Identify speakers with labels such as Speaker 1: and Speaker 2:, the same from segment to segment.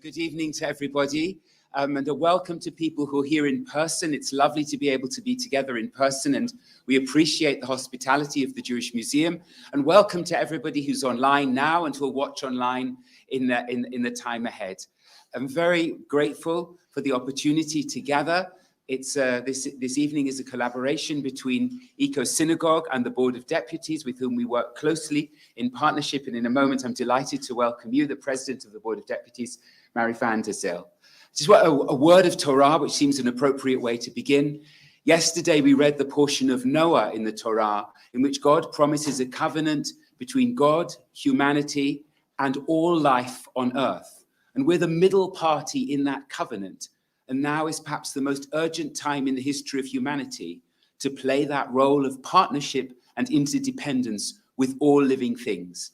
Speaker 1: Good evening to everybody, and a welcome to people who are here in person. It's lovely to be able to be together in person, and we appreciate the hospitality of the Jewish Museum. And welcome to everybody who's online now and who will watch online in the time ahead. I'm very grateful for the opportunity to gather. It's this evening is a collaboration between Synagogue and the Board of Deputies, with whom we work closely in partnership. And in a moment, I'm delighted to welcome you, the President of the Board of Deputies, Mary van der Zijl. Just a word of Torah, which seems an appropriate way to begin. Yesterday, we read the portion of Noah in the Torah, in which God promises a covenant between God, humanity, and all life on earth. And we're the middle party in that covenant. And now is perhaps the most urgent time in the history of humanity to play that role of partnership and interdependence with all living things.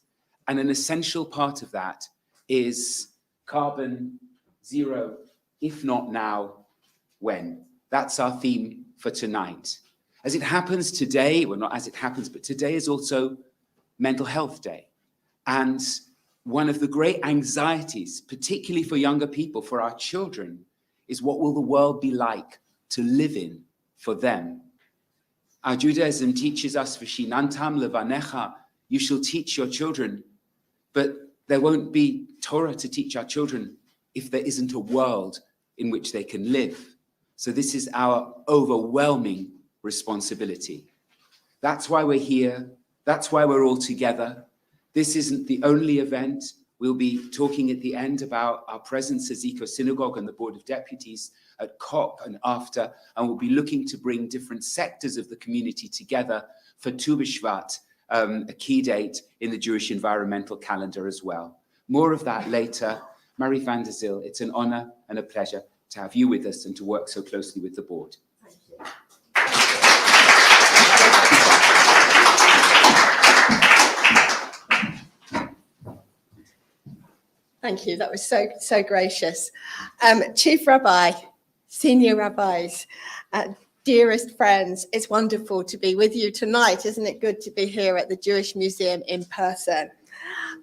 Speaker 1: And an essential part of that is carbon zero, if not now, when? That's our theme for tonight. As it happens today, well, not as it happens, but today is also Mental Health Day. And one of the great anxieties, particularly for younger people, for our children, is what will the world be like to live in for them? Our Judaism teaches us, V'shinantam levanecha, you shall teach your children, but there won't be Torah to teach our children if there isn't a world in which they can live. So this is our overwhelming responsibility. That's why we're here. That's why we're all together. This isn't the only event. We'll be talking at the end about our presence as Synagogue and the Board of Deputies at COP and after, and we'll be looking to bring different sectors of the community together for Tu B'Shvat, a key date in the Jewish environmental calendar as well. More of that later. Mary van der Zijl, it's an honor and a pleasure to have you with us and to work so closely with the board.
Speaker 2: Thank you. Thank you. That was so gracious. Chief Rabbi, senior rabbis, dearest friends, it's wonderful to be with you tonight. Isn't it good to be here at the Jewish Museum in person?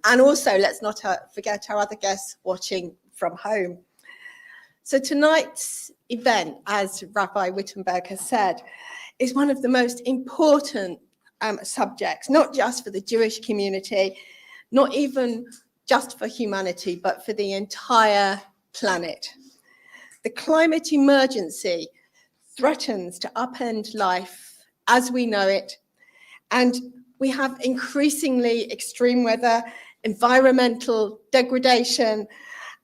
Speaker 2: And also, let's not forget our other guests watching from home. So tonight's event, as Rabbi Wittenberg has said, is one of the most important subjects, not just for the Jewish community, not even just for humanity, but for the entire planet. The climate emergency threatens to upend life as we know it, and we have increasingly extreme weather, environmental degradation,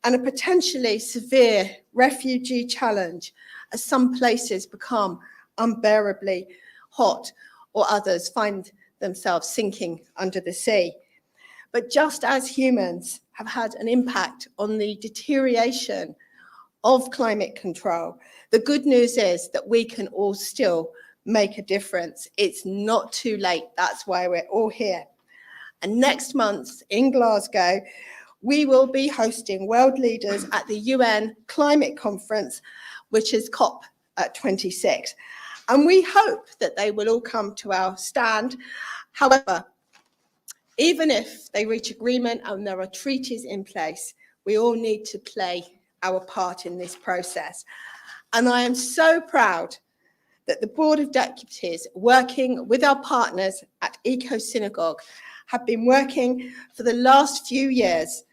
Speaker 2: and a potentially severe refugee challenge as some places become unbearably hot or others find themselves sinking under the sea. But just as humans have had an impact on the deterioration of climate control, the good news is that we can all still make a difference. It's not too late. That's why we're all here. And next month in Glasgow, we will be hosting world leaders at the UN Climate Conference, which is COP26. And we hope that they will all come to our stand. However, even if they reach agreement and there are treaties in place, we all need to play our part in this process. And I am so proud that the Board of Deputies, working with our partners at Synagogue, have been working for the last few years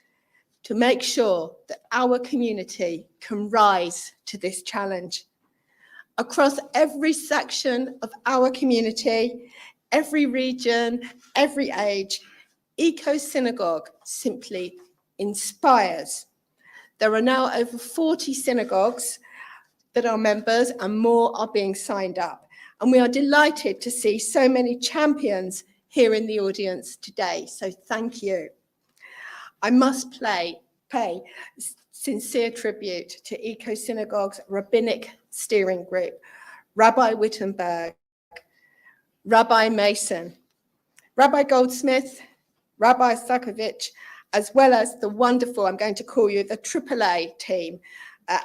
Speaker 2: to make sure that our community can rise to this challenge. Across every section of our community, every region, every age, Synagogue simply inspires. There are now over 40 synagogues that are members, and more are being signed up. And we are delighted to see so many champions here in the audience today. So thank you. I must pay sincere tribute to Synagogue's rabbinic steering group, Rabbi Wittenberg, Rabbi Mason, Rabbi Goldsmith, Rabbi Sakovich, as well as the wonderful, I'm going to call you the AAA team,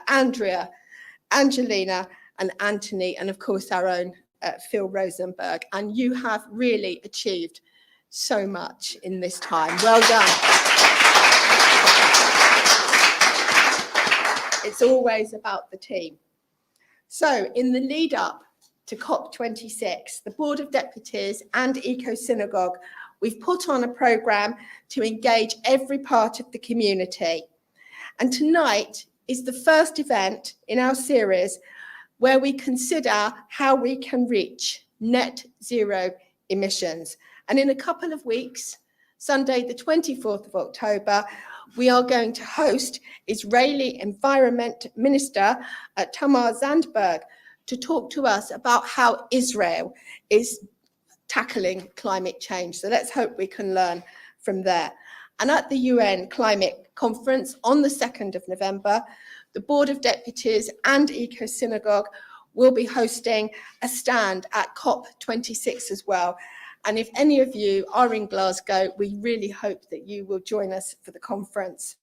Speaker 2: Andrea, Angelina, and Anthony, and of course our own Phil Rosenberg. And you have really achieved so much in this time. Well done. It's always about the team. So in the lead up to COP26, the Board of Deputies and Eco Synagogue, we've put on a programme to engage every part of the community. And tonight is the first event in our series where we consider how we can reach net zero emissions. And in a couple of weeks, Sunday, the 24th of October, we are going to host Israeli Environment Minister Tamar Zandberg to talk to us about how Israel is tackling climate change. So let's hope we can learn from there. And at the UN Climate Conference on the 2nd of November, the Board of Deputies and Eco Synagogue will be hosting a stand at COP26 as well. And if any of you are in Glasgow, we really hope that you will join us for the conference.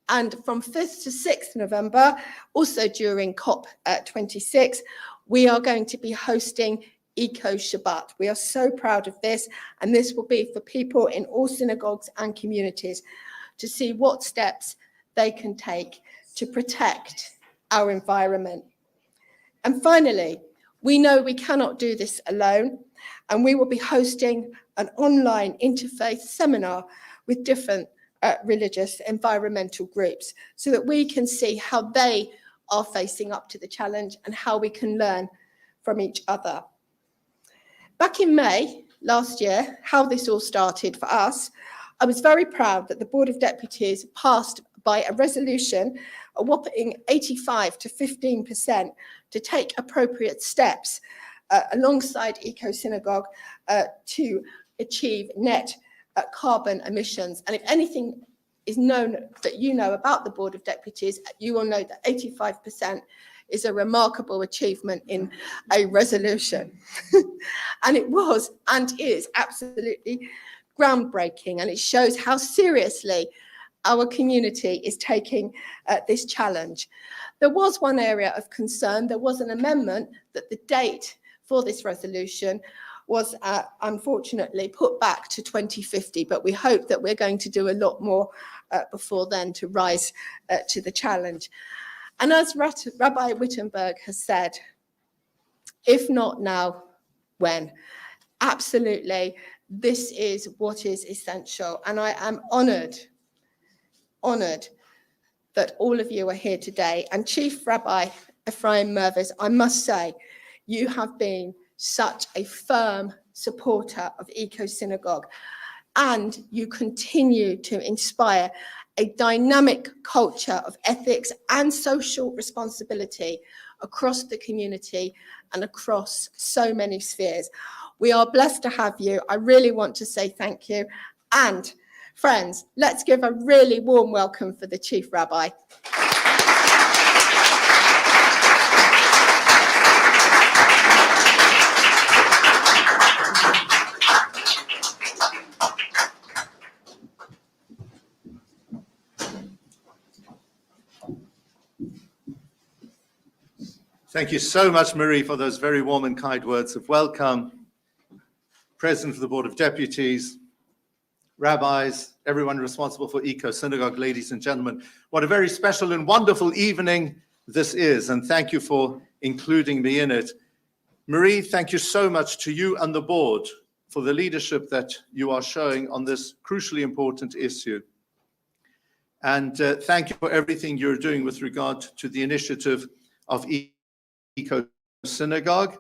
Speaker 2: And from 5th to 6th November, also during COP26, we are going to be hosting Eco Shabbat. We are so proud of this, and this will be for people in all synagogues and communities to see what steps they can take to protect our environment. And finally, we know we cannot do this alone, and we will be hosting an online interfaith seminar with different religious environmental groups so that we can see how they are facing up to the challenge and how we can learn from each other. Back in May last year, how this all started for us, I was very proud that the Board of Deputies passed by a resolution, a whopping 85 to 15%, to take appropriate steps alongside Eco Synagogue to achieve net carbon emissions. And if anything is known that you know about the Board of Deputies, you will know that 85% is a remarkable achievement in a resolution. And it was and is absolutely groundbreaking, and it shows how seriously our community is taking this challenge. There was one area of concern. There was an amendment that the date for this resolution was unfortunately put back to 2050, but we hope that we're going to do a lot more before then to rise to the challenge. And as Rabbi Wittenberg has said, if not now, when? Absolutely, this is what is essential. And I am honored that all of you are here today. And Chief Rabbi Ephraim Mervis, I must say, you have been such a firm supporter of Eco Synagogue, and you continue to inspire a dynamic culture of ethics and social responsibility across the community and across so many spheres. We are blessed to have you. I really want to say thank you. And friends, let's give a really warm welcome for the Chief Rabbi.
Speaker 3: Thank you so much, Marie, for those very warm and kind words of welcome. President of the Board of Deputies, rabbis, everyone responsible for Eco Synagogue, ladies and gentlemen, what a very special and wonderful evening this is, and thank you for including me in it. Marie, thank you so much to you and the board for the leadership that you are showing on this crucially important issue. And thank you for everything you're doing with regard to the initiative of Eco Synagogue.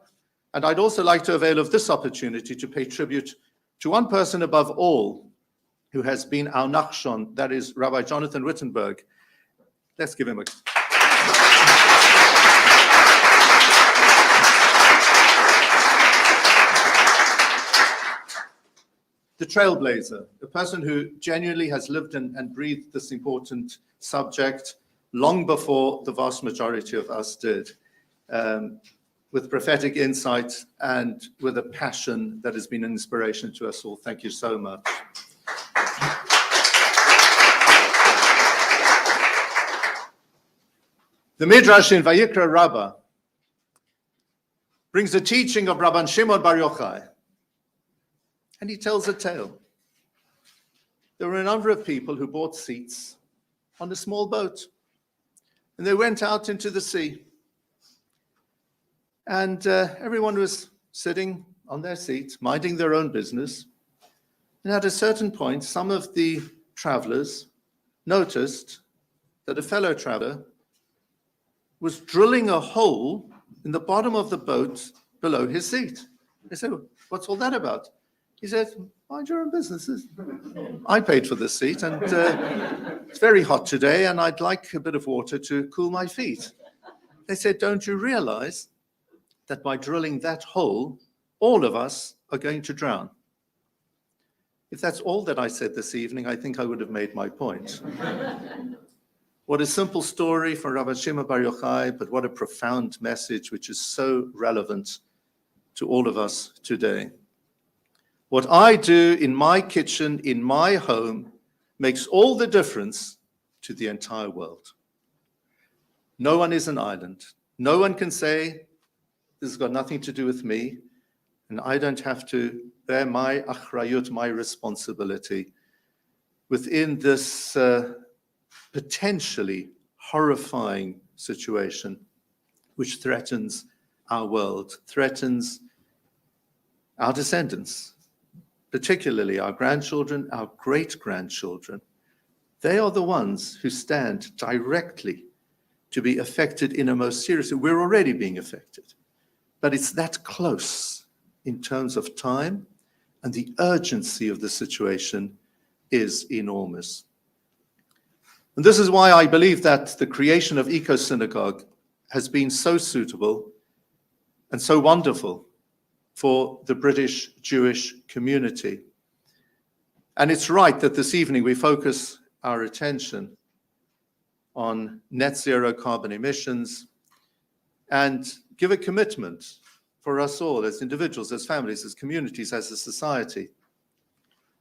Speaker 3: And I'd also like to avail of this opportunity to pay tribute to one person above all who has been our Nachshon, that is Rabbi Jonathan Wittenberg. Let's give him a... The trailblazer, a person who genuinely has lived and breathed this important subject long before the vast majority of us did, with prophetic insight and with a passion that has been an inspiration to us all. Thank you so much. The Midrash in Vayikra Rabbah brings the teaching of Rabban Shimon Bar Yochai, and he tells a tale. There were a number of people who bought seats on a small boat. And they went out into the sea. And everyone was sitting on their seats, minding their own business. And at a certain point, some of the travelers noticed that a fellow traveler was drilling a hole in the bottom of the boat below his seat. They said, "What's all that about?" He said, "Mind your own businesses. I paid for this seat, and it's very hot today, and I'd like a bit of water to cool my feet." They said, "Don't you realize that by drilling that hole, all of us are going to drown?" If that's all that I said this evening, I think I would have made my point. What a simple story from Rabbi Shimon Bar Yochai, but what a profound message, which is so relevant to all of us today. What I do in my kitchen, in my home, makes all the difference to the entire world. No one is an island. No one can say, "This has got nothing to do with me, and I don't have to bear my achrayut, my responsibility within this potentially horrifying situation which threatens our world, threatens our descendants, particularly our grandchildren, our great-grandchildren. They are the ones who stand directly to be affected in a most serious way. We're already being affected, but it's that close in terms of time, and the urgency of the situation is enormous. And this is why I believe that the creation of Eco Synagogue has been so suitable and so wonderful for the British Jewish community. And it's right that this evening we focus our attention on net zero carbon emissions and give a commitment for us all as individuals, as families, as communities, as a society,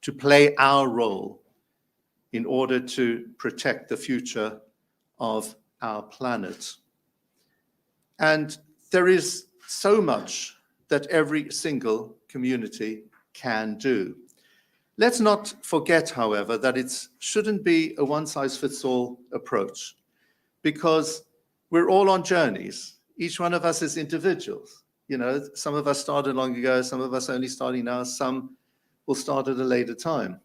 Speaker 3: to play our role in order to protect the future of our planet. And there is so much that every single community can do. Let's not forget, however, that it shouldn't be a one-size-fits-all approach, because we're all on journeys. Each one of us is individuals. You know, some of us started long ago, some of us only starting now, some will start at a later time.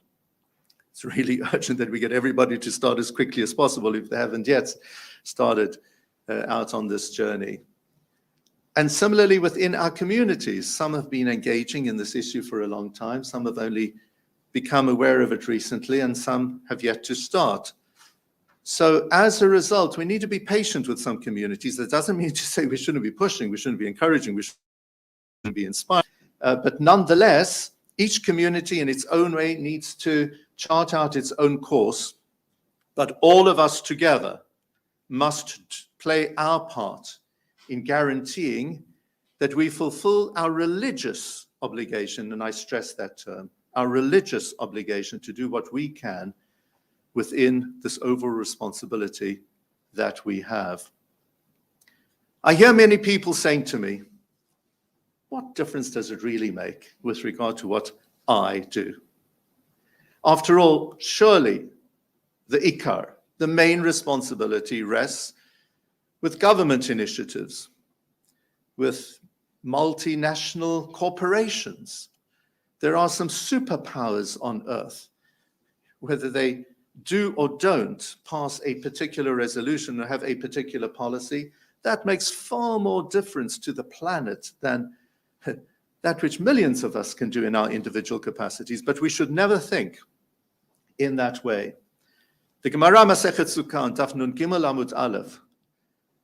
Speaker 3: It's really urgent that we get everybody to start as quickly as possible if they haven't yet started out on this journey. And similarly, within our communities, some have been engaging in this issue for a long time, some have only become aware of it recently, and some have yet to start. So as a result, we need to be patient with some communities. That doesn't mean to say we shouldn't be pushing, we shouldn't be encouraging, we shouldn't be inspiring. But nonetheless, each community in its own way needs to chart out its own course, but all of us together must play our part in guaranteeing that we fulfill our religious obligation, and I stress that term, our religious obligation to do what we can within this overall responsibility that we have. I hear many people saying to me, what difference does it really make with regard to what I do? After all, surely the ikar, the main responsibility rests with government initiatives, with multinational corporations. There are some superpowers on earth. Whether they do or don't pass a particular resolution or have a particular policy, that makes far more difference to the planet than that which millions of us can do in our individual capacities. But we should never think in that way. The Gemara Masechet Sukkah, Daf Nun Gimel Amud Aleph,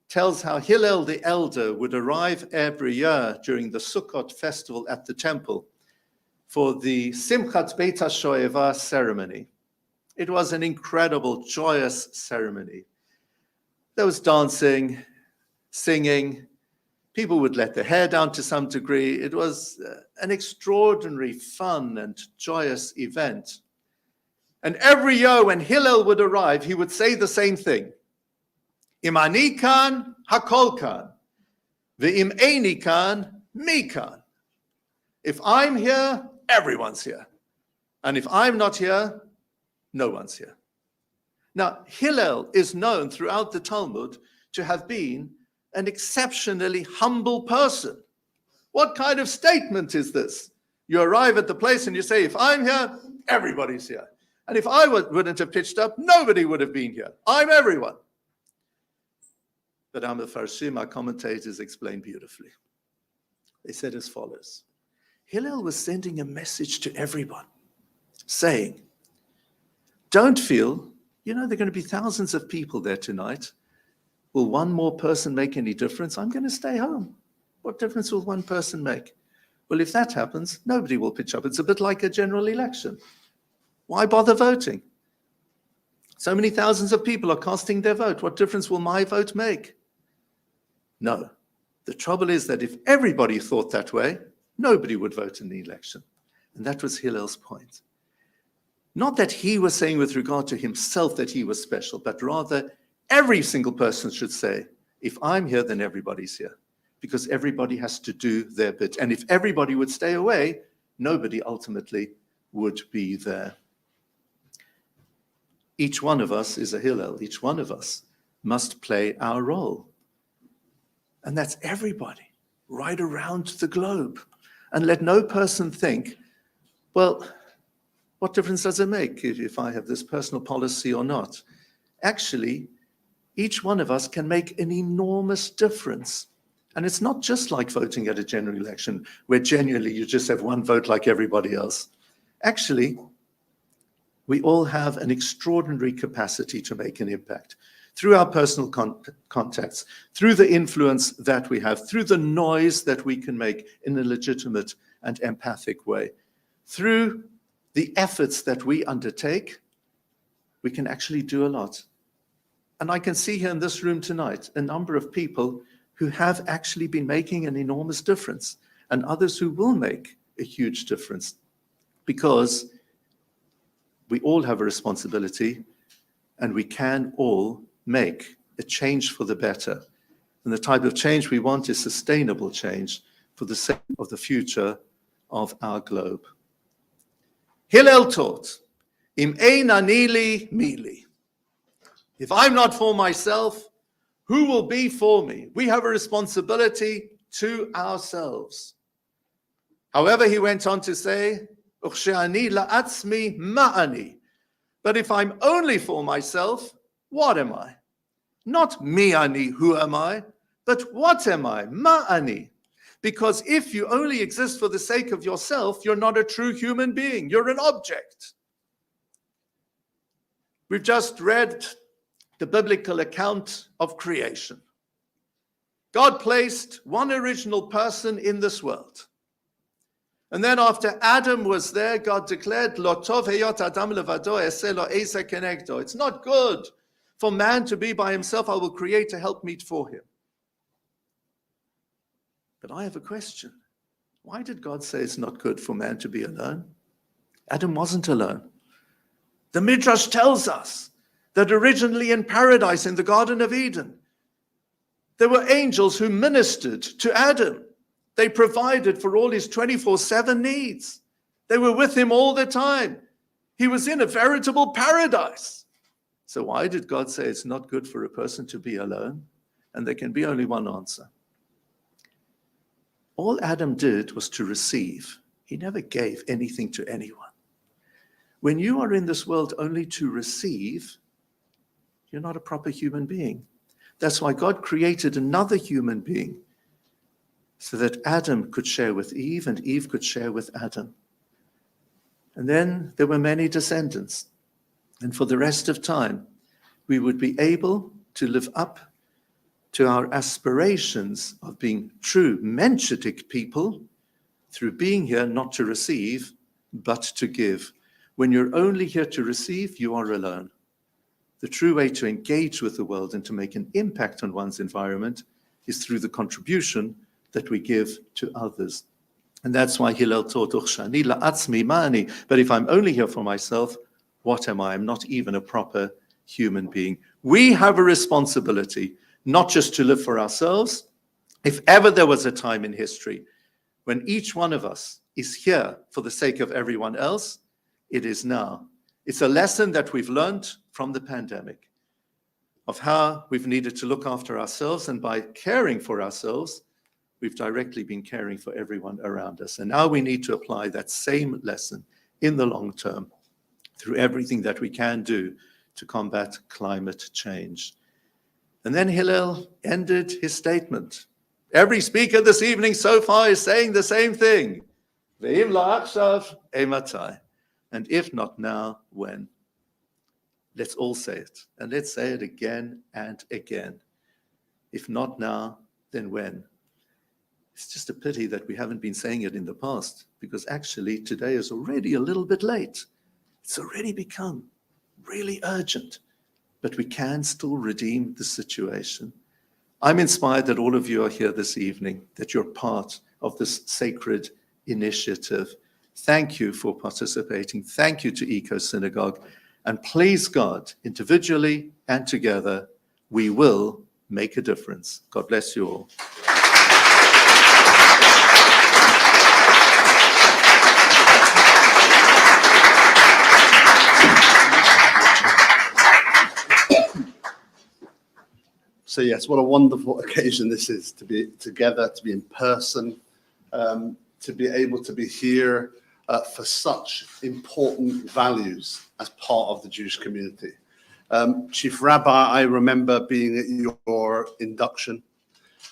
Speaker 3: tells how Hillel the elder would arrive every year during the Sukkot festival at the temple for the Simchat Beit HaShoeva ceremony. It was an incredible, joyous ceremony. There was dancing, singing. People would let their hair down to some degree. It was an extraordinary, fun and joyous event. And every year when Hillel would arrive, he would say the same thing. Im ani kan, hakol kan. Ve'im eini kan, mi kan. If I'm here, everyone's here. And if I'm not here, no one's here. Now, Hillel is known throughout the Talmud to have been an exceptionally humble person. What kind of statement is this? You arrive at the place and you say, if I'm here, everybody's here. And if I wouldn't have pitched up, nobody would have been here. I'm everyone. But our Mefarshim, our commentators, explain beautifully. They said as follows. Hillel was sending a message to everyone, saying, don't feel, there are going to be thousands of people there tonight. Will one more person make any difference? I'm going to stay home. What difference will one person make? Well, if that happens, nobody will pitch up. It's a bit like a general election. Why bother voting? So many thousands of people are casting their vote. What difference will my vote make? No. The trouble is that if everybody thought that way, nobody would vote in the election. And that was Hillel's point. Not that he was saying with regard to himself that he was special, but rather every single person should say, if I'm here, then everybody's here. Because everybody has to do their bit. And if everybody would stay away, nobody ultimately would be there. Each one of us is a Hillel. Each one of us must play our role. And that's everybody, right around the globe. And let no person think, well, what difference does it make if I have this personal policy or not? Actually, each one of us can make an enormous difference. And it's not just like voting at a general election, where genuinely you just have one vote like everybody else. Actually, we all have an extraordinary capacity to make an impact through our personal contacts, through the influence that we have, through the noise that we can make in a legitimate and empathic way, through the efforts that we undertake. We can actually do a lot. And I can see here in this room tonight a number of people who have actually been making an enormous difference, and others who will make a huge difference, because we all have a responsibility and we can all make a change for the better. And the type of change we want is sustainable change for the sake of the future of our globe. Hillel taught, Im ein ani li mi li. If I'm not for myself, who will be for me? We have a responsibility to ourselves. However, he went on to say, Uchshe'ani la'atzmi ma'ani. But if I'm only for myself, what am I? Not mi ani, who am I? But what am I? Ma'ani. Because if you only exist for the sake of yourself, you're not a true human being. You're an object. We've just read the biblical account of creation. God placed one original person in this world. And then after Adam was there, God declared, Lo tov heyot adam levado, eseh lo ezer kenegdo. It's not good for man to be by himself. I will create a helpmeet for him. But I have a question. Why did God say it's not good for man to be alone? Adam wasn't alone. The Midrash tells us that originally in paradise, in the Garden of Eden, there were angels who ministered to Adam. They provided for all his 24/7 needs. They were with him all the time. He was in a veritable paradise. So why did God say it's not good for a person to be alone? And there can be only one answer. All Adam did was to receive. He never gave anything to anyone. When you are in this world only to receive, you're not a proper human being. That's why God created another human being, so that Adam could share with Eve and Eve could share with Adam. And then there were many descendants. And for the rest of time, we would be able to live up to our aspirations of being true Menschetic people through being here not to receive, but to give. When you're only here to receive, you are alone. The true way to engage with the world and to make an impact on one's environment is through the contribution that we give to others. And that's why Hillel taught, Uchshani la'atzmi ma'ani. But if I'm only here for myself, what am I? I'm not even a proper human being. We have a responsibility not just to live for ourselves. If ever there was a time in history when each one of us is here for the sake of everyone else, it is now. It's a lesson that we've learned from the pandemic. of how we've needed to look after ourselves, and by caring for ourselves, we've directly been caring for everyone around us. And now we need to apply that same lesson in the long term through everything that we can do to combat climate change. And then Hillel ended his statement. Every speaker this evening so far is saying the same thing. Ve'im la'achshav eimatai. And if not now, when? Let's all say it. And let's say it again and again. If not now, then when? It's just a pity that we haven't been saying it in the past, because actually today is already a little bit late. It's already become really urgent, but we can still redeem the situation. I'm inspired that all of you are here this evening, that you're part of this sacred initiative. Thank you for participating. Thank you to Eco Synagogue. And please God, individually and together, we will make a difference. God bless you all.
Speaker 4: So yes, what a wonderful occasion this is, to be together, to be in person, to be able to be here for such important values as part of the Jewish community. Chief Rabbi, I remember being at your induction.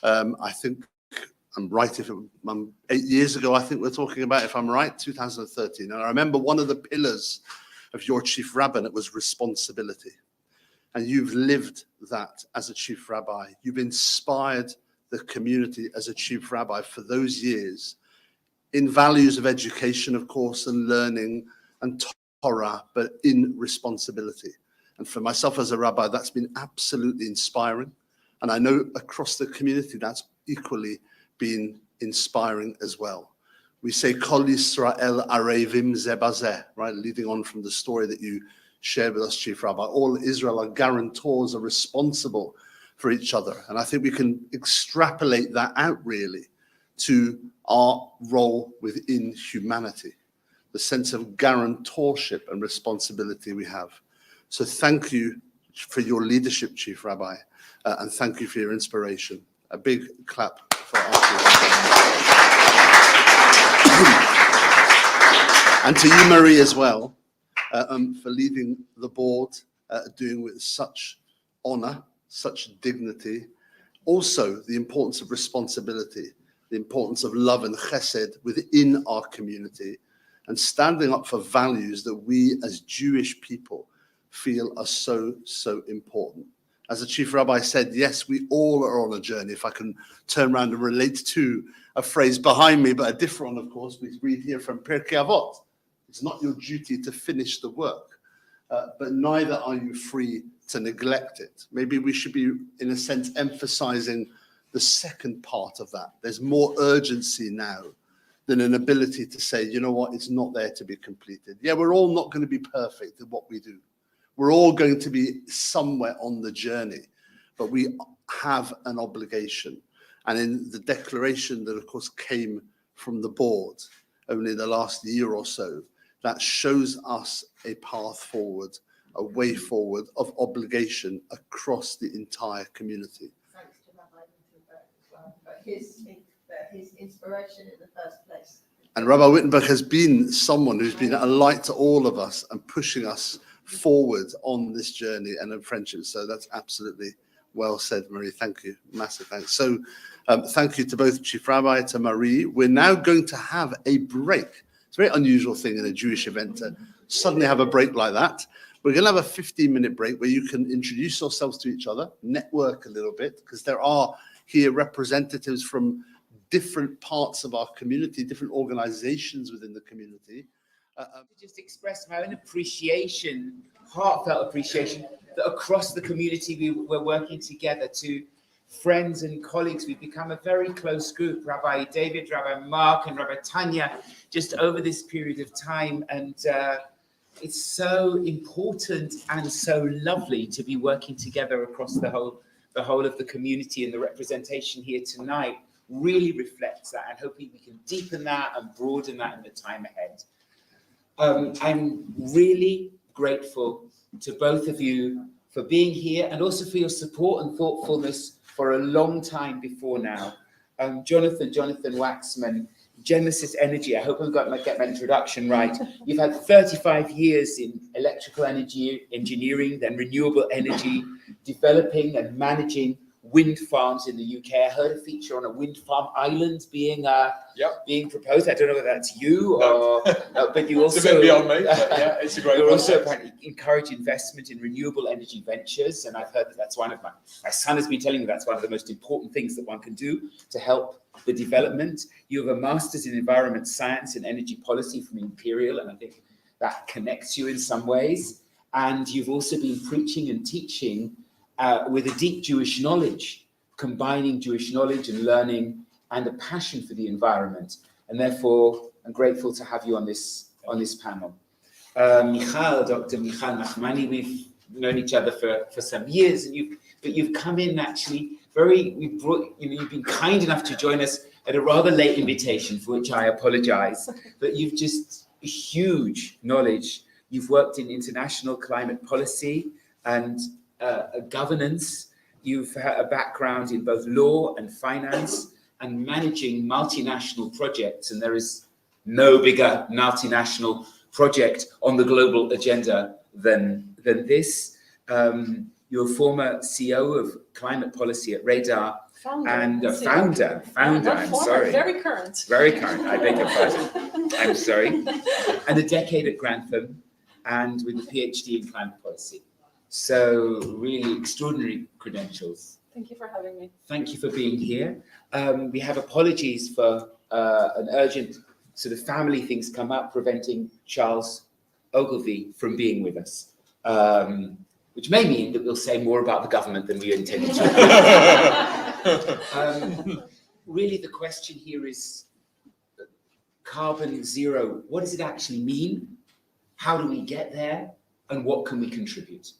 Speaker 4: I think I'm right, if I'm 8 years ago, I think we're talking about, if I'm right, 2013. And I remember one of the pillars of your chief rabbinate was responsibility. And you've lived that as a chief rabbi. You've inspired the community as a chief rabbi for those years in values of education, of course, and learning and Torah, but in responsibility. And for myself as a rabbi, that's been absolutely inspiring. And I know across the community, that's equally been inspiring as well. We say, Kol Yisrael arevim ze bazeh, right? Leading on from the story that you shared with us, Chief Rabbi. All Israel are guarantors, are responsible for each other. And I think we can extrapolate that out really to our role within humanity, the sense of guarantorship and responsibility we have. So thank you for your leadership, Chief Rabbi, and thank you for your inspiration. A big clap for our Chief. And to you, Marie, as well, for leading the board, doing with such honor, such dignity. Also, the importance of responsibility, the importance of love and chesed within our community, and standing up for values that we as Jewish people feel are so, so important. As the Chief Rabbi said, yes, we all are on a journey. If I can turn around and relate to a phrase behind me, but a different one, of course, we read here from Pirkei Avot. It's not your duty to finish the work, but neither are you free to neglect it. Maybe we should be, in a sense, emphasizing the second part of that. There's more urgency now than an ability to say, you know what, it's not there to be completed. Yeah, we're all not going to be perfect at what we do. We're all going to be somewhere on the journey, but we have an obligation. And in the declaration that, of course, came from the board only the last year or so, that shows us a path forward, a way forward of obligation across the entire community.
Speaker 2: Thanks to Rabbi Wittenberg as well for his inspiration in the first place.
Speaker 4: And Rabbi Wittenberg has been someone who's been a light to all of us and pushing us forward on this journey and in friendship. So that's absolutely well said, Marie. Thank you. Massive thanks. So thank you to both Chief Rabbi, to Marie. We're now going to have a break. It's a very unusual thing in a Jewish event to suddenly have a break like that. We're going to have a 15-minute break where you can introduce yourselves to each other, network a little bit, because there are here representatives from different parts of our community, different organizations within the community.
Speaker 1: Just express my own appreciation, heartfelt appreciation, that across the community we're working together. To friends and colleagues, we've become a very close group. Rabbi David, Rabbi Mark, and Rabbi Tanya, just over this period of time. And it's so important and so lovely to be working together across the whole of the community, and the representation here tonight really reflects that. And hopefully we can deepen that and broaden that in the time ahead. I'm really grateful to both of you for being here and also for your support and thoughtfulness for a long time before now. Jonathan Waxman, Genesis Energy, I hope I get my introduction right. You've had 35 years in electrical energy engineering, then renewable energy, developing and managing wind farms in the UK. I heard a feature on a wind farm island being proposed. I don't know whether that's you or, but you also
Speaker 5: it's a bit beyond me. But yeah, it's a great.
Speaker 1: You also apparently encourage investment in renewable energy ventures, and I've heard that that's one of my son has been telling me that's one of the most important things that one can do to help the development. You have a master's in environment science and energy policy from Imperial, and I think that connects you in some ways. And you've also been preaching and teaching with a deep Jewish knowledge, combining Jewish knowledge and learning and a passion for the environment. And therefore, I'm grateful to have you on this panel. Dr. Michal Nachmani, we've known each other for some years, and you've come in actually you've been kind enough to join us at a rather late invitation, for which I apologize, but you've just huge knowledge. You've worked in international climate policy and governance. You've had a background in both law and finance and managing multinational projects, and there is no bigger multinational project on the global agenda than this. You're a former CEO of climate policy at Radar and a founder, I'm sorry.
Speaker 6: Very current.
Speaker 1: Very current, I beg your pardon. I'm sorry. And a decade at Grantham and with a PhD in climate policy. So really extraordinary credentials.
Speaker 6: Thank you for having me.
Speaker 1: Thank you for being here. We have apologies for an urgent sort of family things come up, preventing Charles Ogilvie from being with us, which may mean that we'll say more about the government than we intended to. Really, the question here is carbon zero. What does it actually mean? How do we get there? And what can we contribute?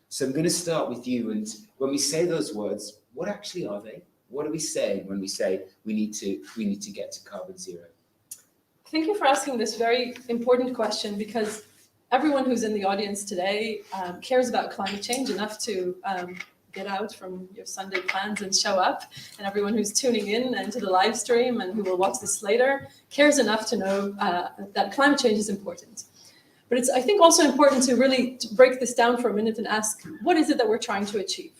Speaker 1: So I'm going to start with you. And when we say those words, what actually are they? What are we saying when we say we need to get to carbon zero?
Speaker 6: Thank you for asking this very important question, because everyone who's in the audience today cares about climate change enough to get out from your Sunday plans and show up. And everyone who's tuning in and to the live stream and who will watch this later cares enough to know that climate change is important. But it's, I think, also important to really break this down for a minute and ask, what is it that we're trying to achieve?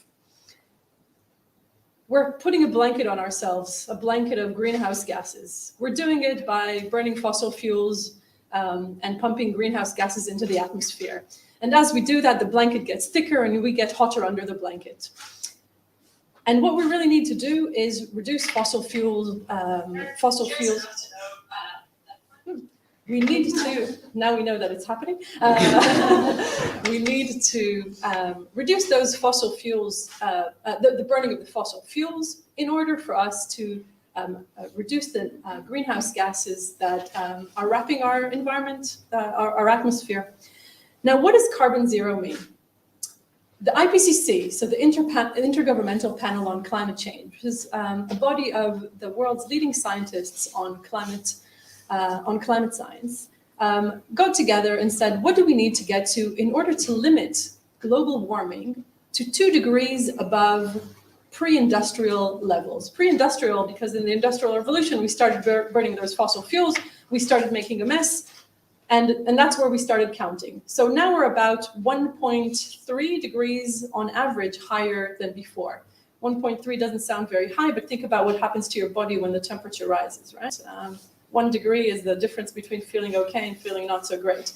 Speaker 6: We're putting a blanket on ourselves, a blanket of greenhouse gases. We're doing it by burning fossil fuels and pumping greenhouse gases into the atmosphere. And as we do that, the blanket gets thicker and we get hotter under the blanket. And what we really need to do is reduce fossil fuels. We need to, now we know that it's happening, we need to reduce those fossil fuels, the burning of the fossil fuels, in order for us to reduce the greenhouse gases that are wrapping our environment, our atmosphere. Now, what does carbon zero mean? The IPCC, so the Intergovernmental Panel on Climate Change, is a body of the world's leading scientists on climate science, got together and said, what do we need to get to in order to limit global warming to 2 degrees above pre-industrial levels? Pre-industrial, because in the Industrial Revolution, we started burning those fossil fuels, we started making a mess, and that's where we started counting. So now we're about 1.3 degrees on average higher than before. 1.3 doesn't sound very high, but think about what happens to your body when the temperature rises, right? 1 degree is the difference between feeling okay and feeling not so great.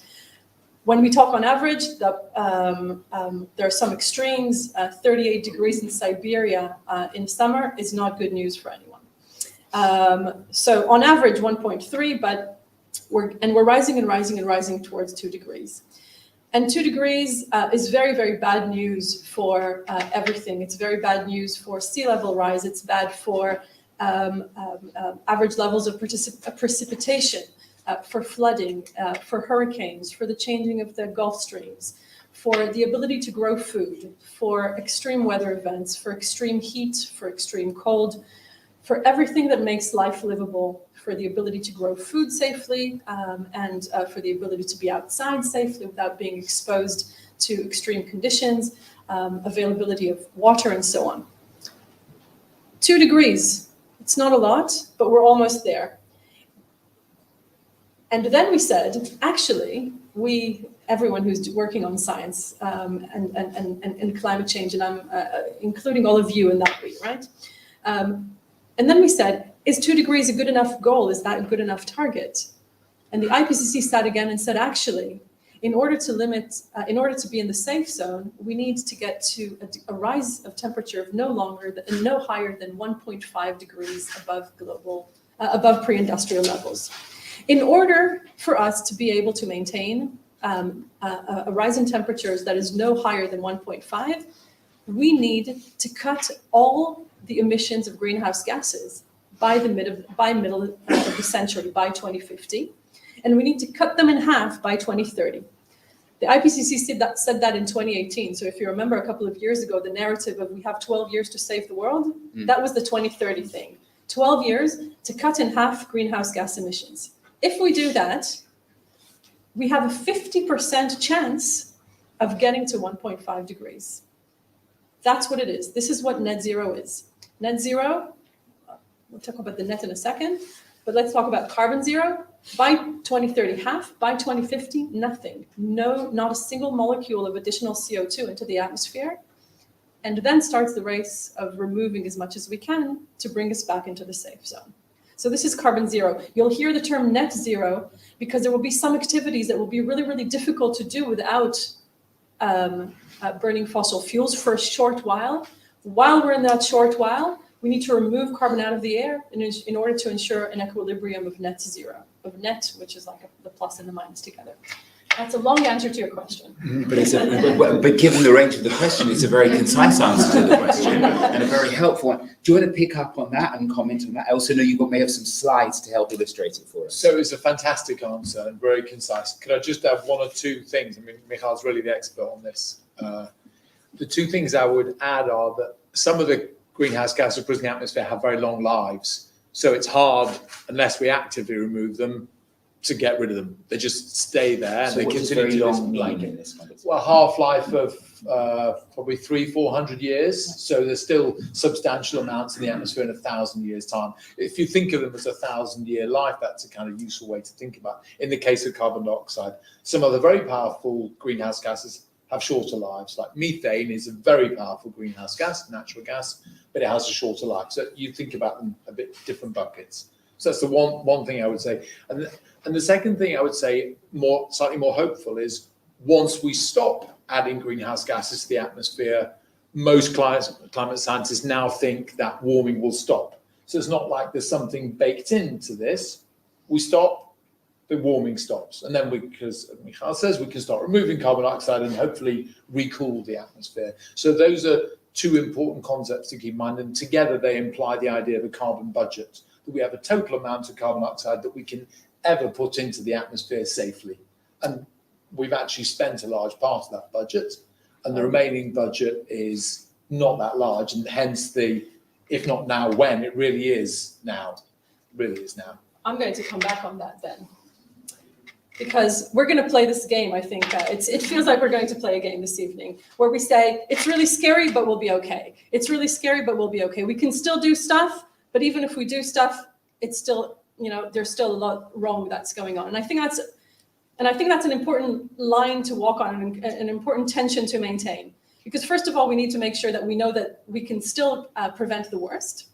Speaker 6: When we talk on average, there are some extremes. 38 degrees in Siberia in summer is not good news for anyone. So on average, 1.3, but we're rising and rising and rising towards 2 degrees. And 2 degrees is very, very bad news for everything. It's very bad news for sea level rise. It's bad for average levels of precipitation, for flooding, for hurricanes, for the changing of the Gulf Streams, for the ability to grow food, for extreme weather events, for extreme heat, for extreme cold, for everything that makes life livable, for the ability to grow food safely, and for the ability to be outside safely without being exposed to extreme conditions. availability of water, and so on. 2 degrees, it's not a lot, but we're almost there. And then we said, actually, everyone who's working on science and climate change, and I'm including all of you in that way, right? And then we said, is 2 degrees a good enough goal? Is that a good enough target? And the IPCC sat again and said, actually, in order to be in the safe zone, we need to get to a rise of temperature of no higher than 1.5 degrees above pre-industrial levels. In order for us to be able to maintain a rise in temperatures that is no higher than 1.5, we need to cut all the emissions of greenhouse gases by middle of the century, by 2050, and we need to cut them in half by 2030. The IPCC said that in 2018. So if you remember a couple of years ago, the narrative of we have 12 years to save the world, that was the 2030 thing. 12 years to cut in half greenhouse gas emissions. If we do that, we have a 50% chance of getting to 1.5 degrees. That's what it is. This is what net zero is. Net zero, we'll talk about the net in a second, but let's talk about carbon zero. By 2030, half. By 2050, nothing. Not a single molecule of additional CO2 into the atmosphere. And then starts the race of removing as much as we can to bring us back into the safe zone. So this is carbon zero. You'll hear the term net zero because there will be some activities that will be really, really difficult to do without burning fossil fuels for a short while. While we're in that short while, we need to remove carbon out of the air in order to ensure an equilibrium of net zero, of net, which is like the plus and the minus together. That's a long answer to your question.
Speaker 1: But given the range of the question, it's a very concise answer to the question and a very helpful one. Do you want to pick up on that and comment on that? I also know you may have some slides to help illustrate it for us.
Speaker 5: So it's a fantastic answer and very concise. Could I just add one or two things? I mean, Michal's really the expert on this. The two things I would add are that some of the greenhouse gases in the atmosphere have very long lives. So it's hard, unless we actively remove them, to get rid of them. They just stay there.
Speaker 1: So
Speaker 5: and they continue
Speaker 1: very
Speaker 5: to
Speaker 1: long mean in this kind of
Speaker 5: Well, half-life of probably 300-400 years. So there's still substantial amounts in the atmosphere in 1,000 years' time. If you think of them as a 1,000-year life, that's a kind of useful way to think about. In the case of carbon dioxide, some other very powerful greenhouse gases have shorter lives. Like methane is a very powerful greenhouse gas, natural gas, but it has a shorter life. So you think about them a bit different buckets. So that's the one thing I would say. And the second thing I would say, slightly more hopeful, is once we stop adding greenhouse gases to the atmosphere, most climate scientists now think that warming will stop. So it's not like there's something baked into this. We stop, the warming stops. And then because Michal says, we can start removing carbon dioxide and hopefully recool the atmosphere. So those are two important concepts to keep in mind. And together they imply the idea of a carbon budget, that we have a total amount of carbon dioxide that we can ever put into the atmosphere safely. And we've actually spent a large part of that budget, and the remaining budget is not that large, and hence the, if not now, when, it really is now. It really is now.
Speaker 6: I'm going to come back on that then. Because we're going to play this game, I think. It feels like we're going to play a game this evening where we say, it's really scary, but we'll be okay. It's really scary, but we'll be okay. We can still do stuff, but even if we do stuff, it's still, there's still a lot wrong that's going on. And I think that's an important line to walk on, and an important tension to maintain. Because first of all, we need to make sure that we know that we can still prevent the worst,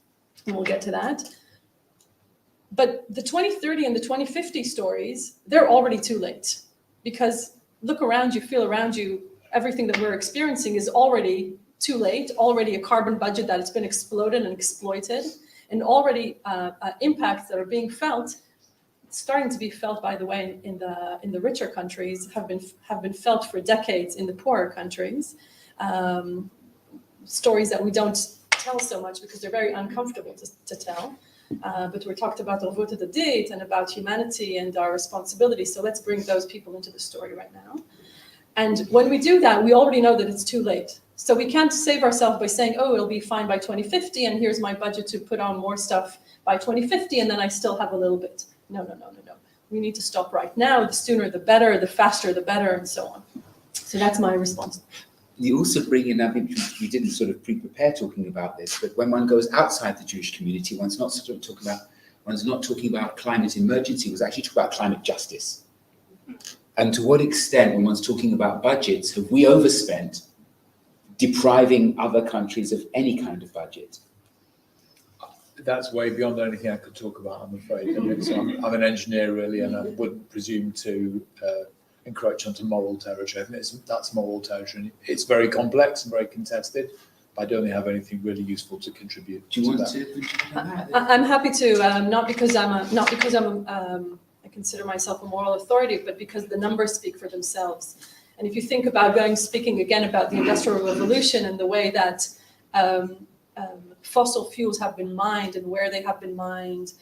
Speaker 6: and we'll get to that. But the 2030 and the 2050 stories, they're already too late. Because look around you, feel around you, everything that we're experiencing is already too late, already a carbon budget that has been exploded and exploited, and already impacts that are being felt, starting to be felt, by the way, in the richer countries, have been felt for decades in the poorer countries. Stories that we don't tell so much because they're very uncomfortable to tell. But we talked about Orvot de Date and about humanity and our responsibility. So let's bring those people into the story right now. And when we do that, we already know that it's too late. So we can't save ourselves by saying, oh, it'll be fine by 2050, and here's my budget to put on more stuff by 2050, and then I still have a little bit. No. We need to stop right now. The sooner, the better, the faster, the better, and so on. So that's my response.
Speaker 1: you also bring in, I think we didn't sort of pre-prepare talking about this, but when one goes outside the Jewish community, one's not talking about climate emergency, one's actually talking about climate justice. And to what extent, when one's talking about budgets, have we overspent, depriving other countries of any kind of budget?
Speaker 5: That's way beyond anything I could talk about, I'm afraid. I mean, I'm an engineer, really, and I wouldn't presume to encroach onto moral territory. I think that's moral territory. It's very complex and very contested, but I don't think I have anything really useful to contribute.
Speaker 1: Do you want
Speaker 5: that.
Speaker 1: to contribute on that?
Speaker 6: I'm happy to, not because I consider myself a moral authority, but because the numbers speak for themselves. And if you think about speaking again about the Industrial Revolution and the way that fossil fuels have been mined and where they have been mined,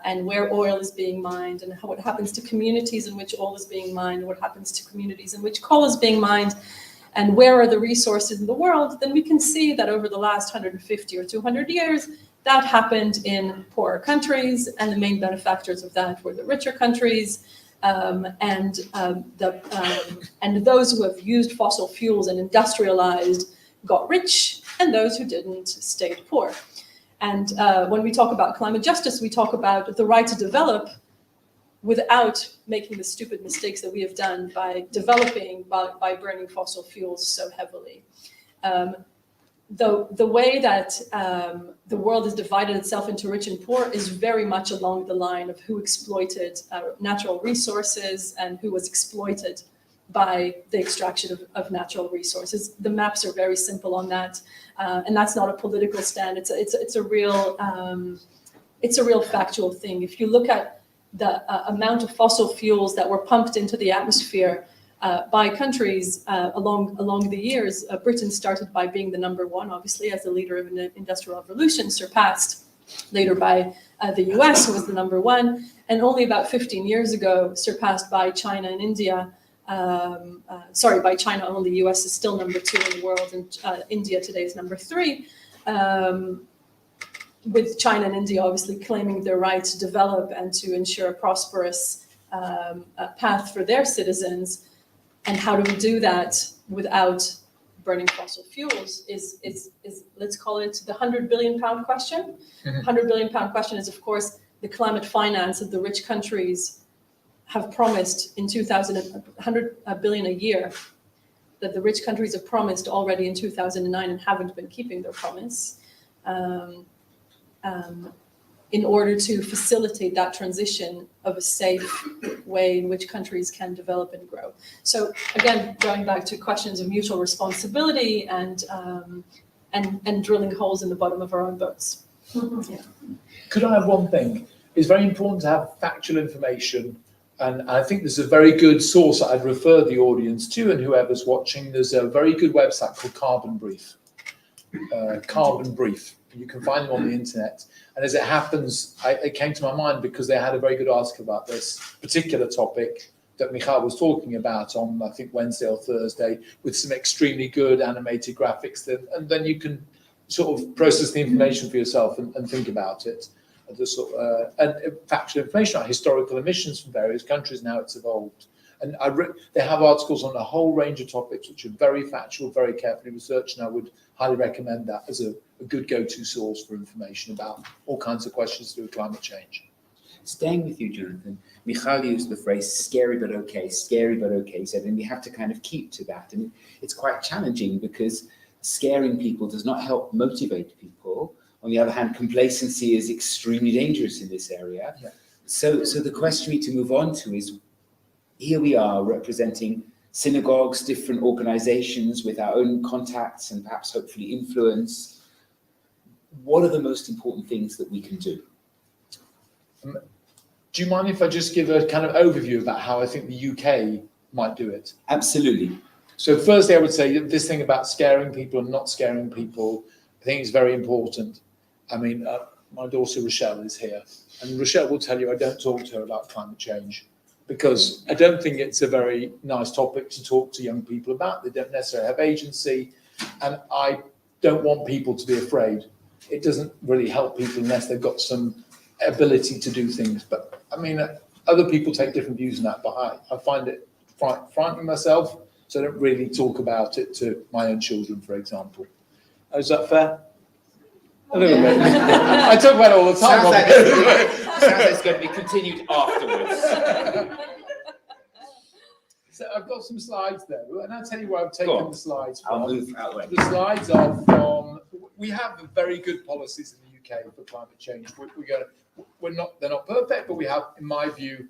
Speaker 6: and where oil is being mined, and what happens to communities in which oil is being mined, and what happens to communities in which coal is being mined, and where are the resources in the world, then we can see that over the last 150 or 200 years, that happened in poorer countries, and the main benefactors of that were the richer countries, and those who have used fossil fuels and industrialized got rich, and those who didn't stayed poor. And when we talk about climate justice, we talk about the right to develop without making the stupid mistakes that we have done by developing, by burning fossil fuels so heavily. The way that the world has divided itself into rich and poor is very much along the line of who exploited natural resources and who was exploited by the extraction of natural resources. The maps are very simple on that, and that's not a political stand. It's a real factual thing. If you look at the amount of fossil fuels that were pumped into the atmosphere by countries along the years, Britain started by being the number one, obviously, as the leader of an industrial revolution, surpassed later by the US, who was the number one, and only about 15 years ago, surpassed by China and India. By China only, the US is still number 2 in the world, and India today is number 3. With China and India obviously claiming their right to develop and to ensure a prosperous path for their citizens. And how do we do that without burning fossil fuels is let's call it the £100 billion question.
Speaker 5: Mm-hmm.
Speaker 6: £100 billion question is, of course, the climate finance that the rich countries have promised in 100 billion a year, that the rich countries have promised already in 2009 and haven't been keeping their promise, in order to facilitate that transition of a safe way in which countries can develop and grow. So again, going back to questions of mutual responsibility and drilling holes in the bottom of our own boats. Yeah.
Speaker 5: Could I have one thing? It's very important to have factual information. And I think there's a very good source that I'd refer the audience to, and whoever's watching. There's a very good website called Carbon Brief. Carbon Brief. You can find them on the internet. And as it happens, it came to my mind because they had a very good article about this particular topic that Michal was talking about on, I think, Wednesday or Thursday, with some extremely good animated graphics. And then you can sort of process the information for yourself and think about it. And factual information on historical emissions from various countries, and how it's evolved. And they have articles on a whole range of topics which are very factual, very carefully researched, and I would highly recommend that as a good go-to source for information about all kinds of questions to do with climate change.
Speaker 1: Staying with you, Jonathan, Michal used the phrase scary but okay, he said, and we have to kind of keep to that. And it's quite challenging because scaring people does not help motivate people. On the other hand, complacency is extremely dangerous in this area.
Speaker 5: Yeah.
Speaker 1: So the question we need to move on to is, here we are representing synagogues, different organizations with our own contacts and perhaps hopefully influence. What are the most important things that we can do?
Speaker 5: Do you mind if I just give a kind of overview about how I think the UK might do it?
Speaker 1: Absolutely.
Speaker 5: So firstly, I would say that this thing about scaring people and not scaring people, I think is very important. I mean, my daughter Rochelle is here, and Rochelle will tell you I don't talk to her about climate change because I don't think it's a very nice topic to talk to young people about. They don't necessarily have agency, and I don't want people to be afraid. It doesn't really help people unless they've got some ability to do things. But I mean, other people take different views on that, but I find it frightening myself. So I don't really talk about it to my own children, for example. Is that fair? A little bit. I talk about it all the time.
Speaker 1: Sounds like it's going to be continued afterwards.
Speaker 5: So I've got some slides there, and I'll tell you where I've taken the slides from.
Speaker 1: I'll move out of the way.
Speaker 5: The slides are from. We have very good policies in the UK for climate change. They're not perfect, but we have, in my view,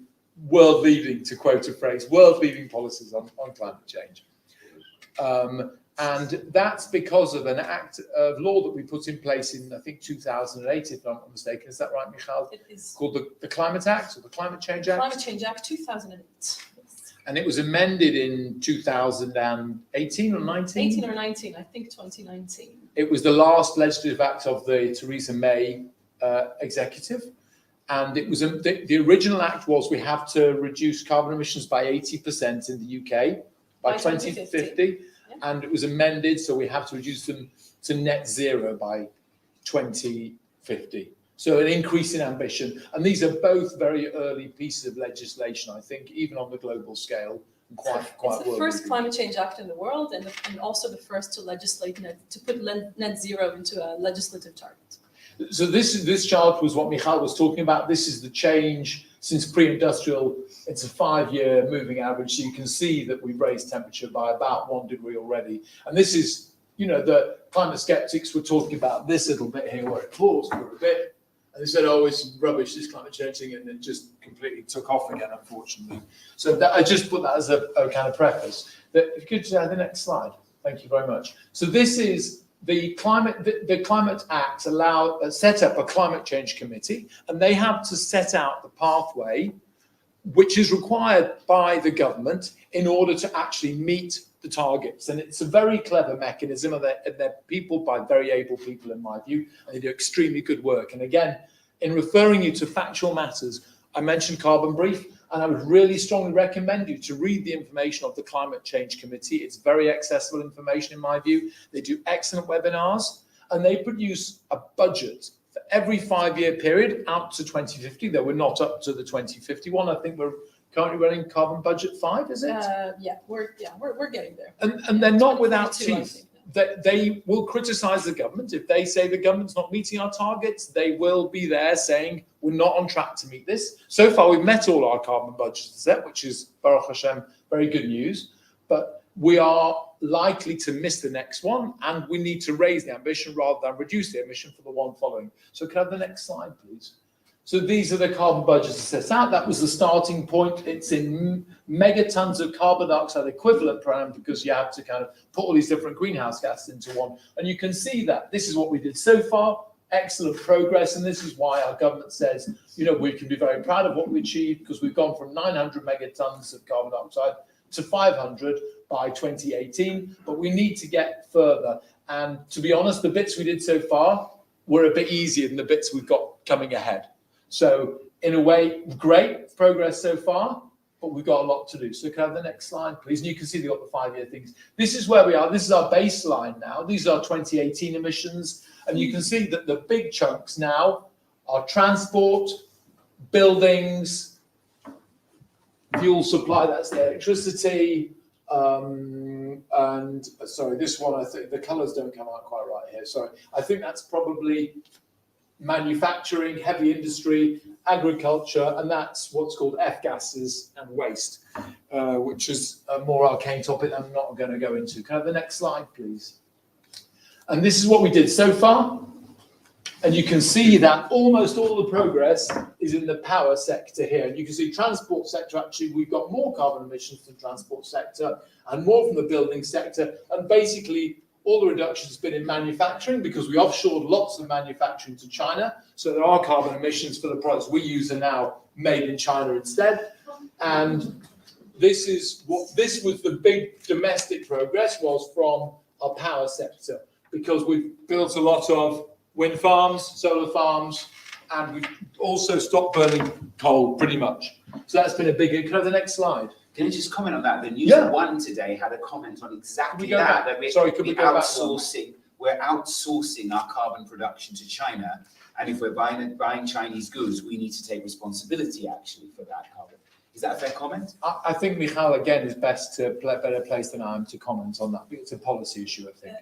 Speaker 5: world-leading, to quote a phrase, world-leading policies on climate change. And that's because of an act of law that we put in place in, I think, 2008, if I'm not mistaken. Is that right, Michal?
Speaker 6: It is
Speaker 5: Called the Climate Act or the Climate Change Act?
Speaker 6: Climate Change Act 2008. Yes.
Speaker 5: And it was amended in 2018 or 19?
Speaker 6: 18 or 19, I think 2019.
Speaker 5: It was the last legislative act of the Theresa May executive. And it was the original act was we have to reduce carbon emissions by 80% in the UK by 2050. Yeah. And it was amended, so we have to reduce them to net zero by 2050. So an increase in ambition. And these are both very early pieces of legislation, I think, even on the global scale. Quite
Speaker 6: it's the first climate change act in the world, and also the first to legislate to put net zero into a legislative target.
Speaker 5: So this chart was what Michal was talking about. This is the change since pre-industrial. It's a 5-year moving average. So you can see that we've raised temperature by about 1 degree already. And this is, the climate skeptics were talking about this little bit here where it paused for a bit. And they said, oh, it's rubbish, this climate change thing, and it just completely took off again, unfortunately. So I just put that as a kind of preface. If you could have the next slide. Thank you very much. So this is the Climate Act set up a climate change committee, and they have to set out the pathway which is required by the government in order to actually meet the targets. And it's a very clever mechanism, and they're people by very able people, in my view, and they do extremely good work. And again, in referring you to factual matters, I mentioned Carbon Brief, and I would really strongly recommend you to read the information of the Climate Change Committee. It's very accessible information, in my view. They do excellent webinars, and they produce a budget for every 5-year period out to 2050. Though we're not up to the 2051. I think we're currently running Carbon Budget 5, is it?
Speaker 6: Yeah, we're getting there.
Speaker 5: And they're not without
Speaker 6: 2042,
Speaker 5: teeth. That they will criticize the government. If they say the government's not meeting our targets, they will be there saying we're not on track to meet this. So far, we've met all our carbon budgets set, which is, Baruch Hashem, very good news. But we are likely to miss the next one, and we need to raise the ambition rather than reduce the emission for the one following. So can I have the next slide, please? So these are the carbon budgets set out. That was the starting point. It's in megatons of carbon dioxide equivalent per annum, because you have to kind of put all these different greenhouse gases into one. And you can see that this is what we did so far. Excellent progress. And this is why our government says, we can be very proud of what we achieved, because we've gone from 900 megatons of carbon dioxide to 500 by 2018. But we need to get further. And to be honest, the bits we did so far were a bit easier than the bits we've got coming ahead. So in a way, great progress so far, but we've got a lot to do. So can I have the next slide, please? And you can see they've got the 5-year things. This is where we are. This is our baseline now. These are 2018 emissions. And you can see that the big chunks now are transport, buildings, fuel supply, that's the electricity, and sorry, this one, I think the colors don't come out quite right here. Sorry. I think that's probably manufacturing, heavy industry, agriculture, and that's what's called F-gases and waste, which is a more arcane topic I'm not going to go into. Can I have the next slide, please? And this is what we did so far. And you can see that almost all the progress is in the power sector here. And you can see transport sector, actually, we've got more carbon emissions from the transport sector and more from the building sector. And basically, all the reduction has been in manufacturing, because we offshored lots of manufacturing to China. So there are carbon emissions for the products we use are now made in China instead. And this was the big domestic progress was from our power sector, because we've built a lot of wind farms, solar farms, and we've also stopped burning coal pretty much. So that's been a big, can I have the next slide?
Speaker 1: Can you just comment on that? The News at One today had a comment on exactly that. That we're outsourcing our carbon production to China, and if we're buying Chinese goods, we need to take responsibility actually for that carbon. Is that a fair comment?
Speaker 5: I think Michal, again, is better placed than I am to comment on that. It's a policy issue, I think.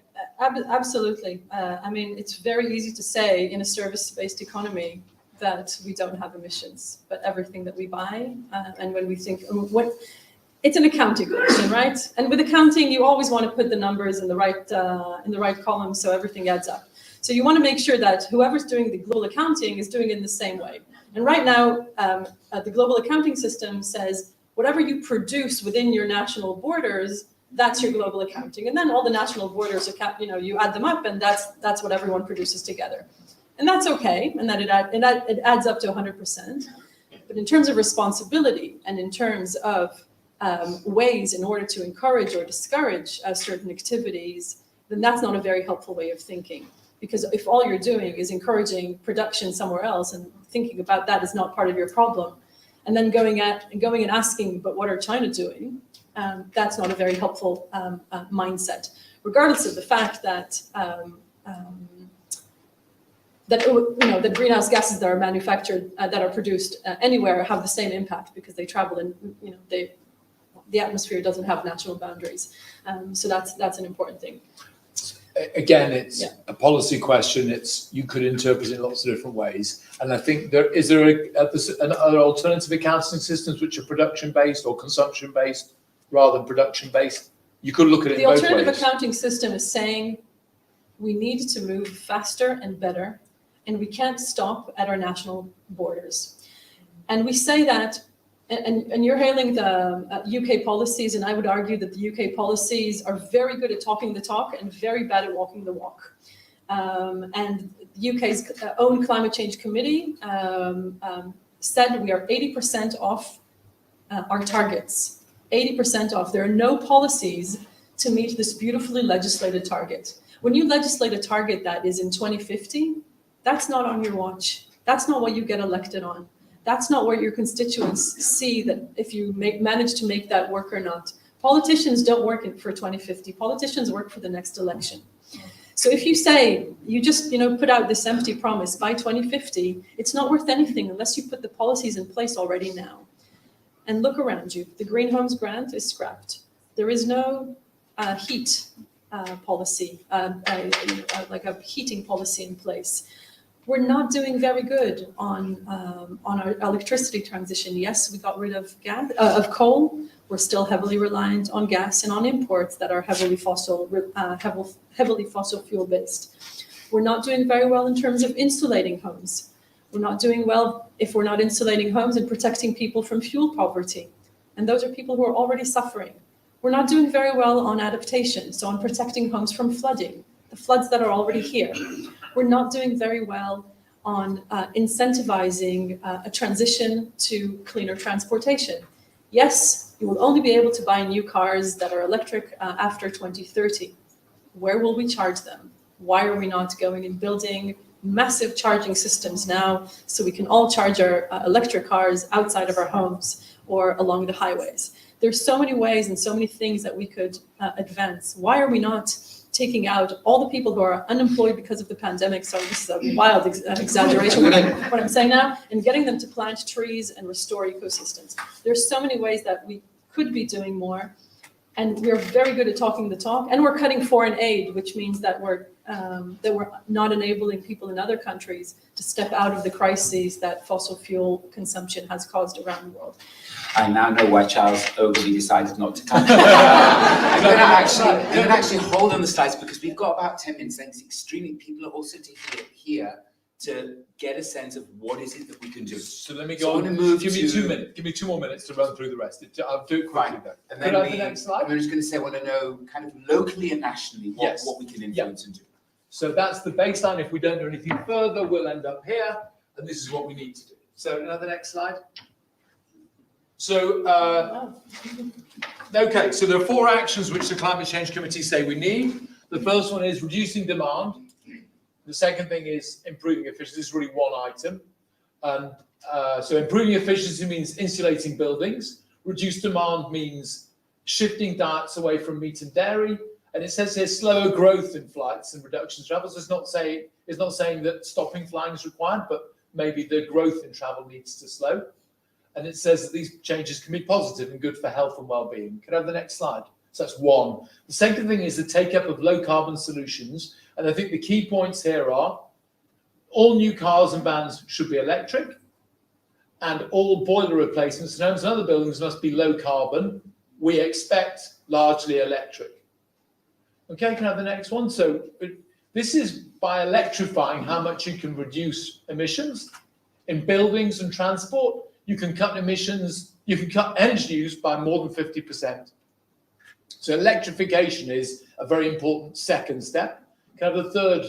Speaker 6: Absolutely. I mean, it's very easy to say in a service-based economy that we don't have emissions, but everything that we buy, and when we think, it's an accounting question, right? And with accounting, you always want to put the numbers in the right column so everything adds up. So you want to make sure that whoever's doing the global accounting is doing it in the same way. And right now, the global accounting system says whatever you produce within your national borders, that's your global accounting. And then all the national borders, you add them up, and that's what everyone produces together. And that's okay, and that it adds up to 100%. But in terms of responsibility and in terms of ways in order to encourage or discourage certain activities, then that's not a very helpful way of thinking. Because if all you're doing is encouraging production somewhere else and thinking about that is not part of your problem, and then going and asking, but what are China doing? That's not a very helpful mindset, regardless of the fact that that greenhouse gases that are manufactured, that are produced anywhere, have the same impact because they travel and the atmosphere doesn't have national boundaries. So that's an important thing.
Speaker 5: Again, it's a policy question. You could interpret it in lots of different ways. And I think are alternative accounting systems which are production-based or consumption-based rather than production-based? You could look at it in both ways.
Speaker 6: The alternative accounting system is saying we need to move faster and better, and we can't stop at our national borders. And we say that, and you're hailing the UK policies, and I would argue that the UK policies are very good at talking the talk and very bad at walking the walk. And the UK's own climate change committee said we are 80% off our targets, 80% off. There are no policies to meet this beautifully legislated target. When you legislate a target that is in 2050, that's not on your watch. That's not what you get elected on. That's not where your constituents see that if you manage to make that work or not. Politicians don't work for 2050. Politicians work for the next election. So if you say, you just put out this empty promise by 2050, it's not worth anything unless you put the policies in place already now. And look around you. The Green Homes Grant is scrapped. There is no heat policy, like a heating policy in place. We're not doing very good on our electricity transition. Yes, we got rid of coal. We're still heavily reliant on gas and on imports that are heavily fossil fuel based. We're not doing very well in terms of insulating homes. We're not doing well if we're not insulating homes and protecting people from fuel poverty. And those are people who are already suffering. We're not doing very well on adaptation, so on protecting homes from flooding, the floods that are already here. We're not doing very well on incentivizing a transition to cleaner transportation. Yes, you will only be able to buy new cars that are electric after 2030. Where will we charge them? Why are we not going and building massive charging systems now so we can all charge our electric cars outside of our homes or along the highways? There's so many ways and so many things that we could advance. Why are we not taking out all the people who are unemployed because of the pandemic? So this is a wild exaggeration what I'm saying now, and getting them to plant trees and restore ecosystems. There's so many ways that we could be doing more, and we're very good at talking the talk, and we're cutting foreign aid, which means that we're not enabling people in other countries to step out of the crises that fossil fuel consumption has caused around the world.
Speaker 1: I now know why Charles Ogilvy decided not to come. I'm going to actually hold on the slides because we've got about 10 minutes. And it's extremely, people are also here to get a sense of what is it that we can do.
Speaker 5: So let me go on. Give me 2 minutes. Give me 2 more minutes to run through the rest. I'll do it quickly though.
Speaker 1: And then the next slide? We're just going to say I want to know kind of locally and nationally what we can influence and do.
Speaker 5: So that's the baseline. If we don't do anything further, we'll end up here, and this is what we need to do. So another next slide. So, okay, so there are 4 actions which the Climate Change Committee say we need. The first one is reducing demand. The second thing is improving efficiency. This is really one item. And so improving efficiency means insulating buildings. Reduced demand means shifting diets away from meat and dairy. And it says here slower growth in flights and reduction in travel. So it's not saying that stopping flying is required, but maybe the growth in travel needs to slow. And it says that these changes can be positive and good for health and well-being. Can I have the next slide? So that's one. The second thing is the take-up of low-carbon solutions. And I think the key points here are all new cars and vans should be electric, and all boiler replacements in homes and other buildings must be low-carbon. We expect largely electric. Okay, can I have the next one? So this is by electrifying how much you can reduce emissions in buildings and transport. You can cut emissions, you can cut energy use by more than 50%. So electrification is a very important second step. Can I have the third?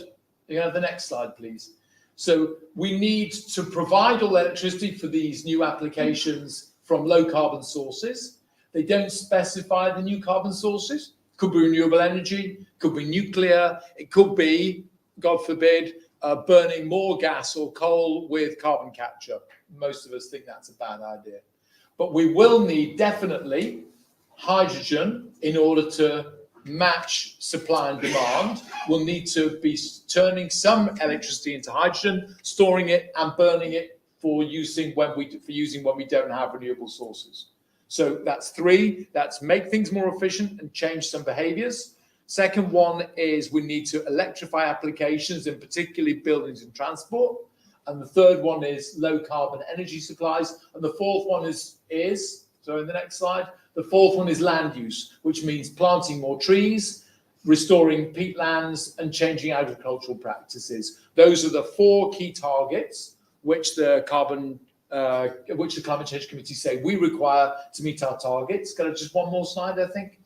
Speaker 5: Can I have the next slide, please? So we need to provide all electricity for these new applications from low carbon sources. They don't specify the new carbon sources. Could be renewable energy, could be nuclear, it could be, God forbid, burning more gas or coal with carbon capture. Most of us think that's a bad idea. But we will need definitely hydrogen in order to match supply and demand. We'll need to be turning some electricity into hydrogen, storing it and burning it for using when we don't have renewable sources. So that's three. That's make things more efficient and change some behaviors. Second one is we need to electrify applications, in particularly buildings and transport. And the third one is low carbon energy supplies. And the fourth one is so in the next slide, the fourth one is land use, which means planting more trees, restoring peatlands, and changing agricultural practices. Those are the four key targets which the Climate Change Committee say we require to meet our targets. Got just one more slide, I think.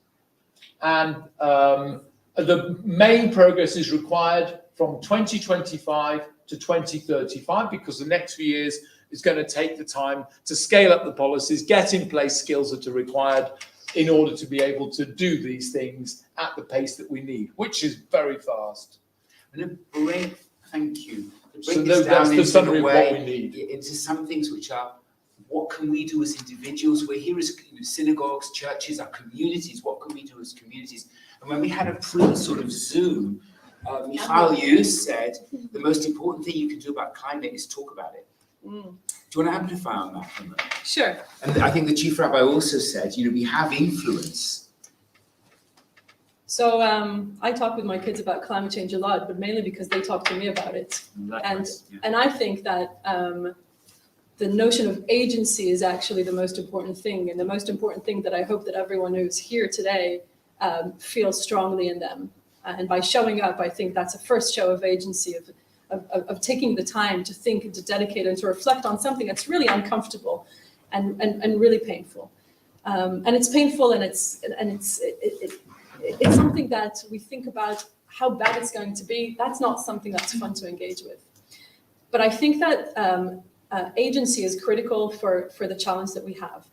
Speaker 5: And the main progress is required from 2025 to 2035, because the next few years is going to take the time to scale up the policies, get in place skills that are required in order to be able to do these things at the pace that we need, which is very fast.
Speaker 1: And a break, thank you.
Speaker 5: So that's the summary of what we need.
Speaker 1: Into some things which are, what can we do as individuals? We're here as synagogues, churches, our communities. What can we do as communities? And when we had a sort of Zoom, Michal, you said the most important thing you can do about climate is talk about it. Do you want to amplify on that?
Speaker 6: Sure.
Speaker 1: And I think the chief rabbi also said, we have influence.
Speaker 6: So I talk with my kids about climate change a lot, but mainly because they talk to me about it. And I think that the notion of agency is actually the most important thing, and the most important thing that I hope that everyone who's here today feels strongly in them. And by showing up, I think that's a first show of agency, of taking the time to think and to dedicate and to reflect on something that's really uncomfortable and really painful. And it's painful, and it's something that we think about how bad it's going to be. That's not something that's fun to engage with. But I think that agency is critical for the challenge that we have.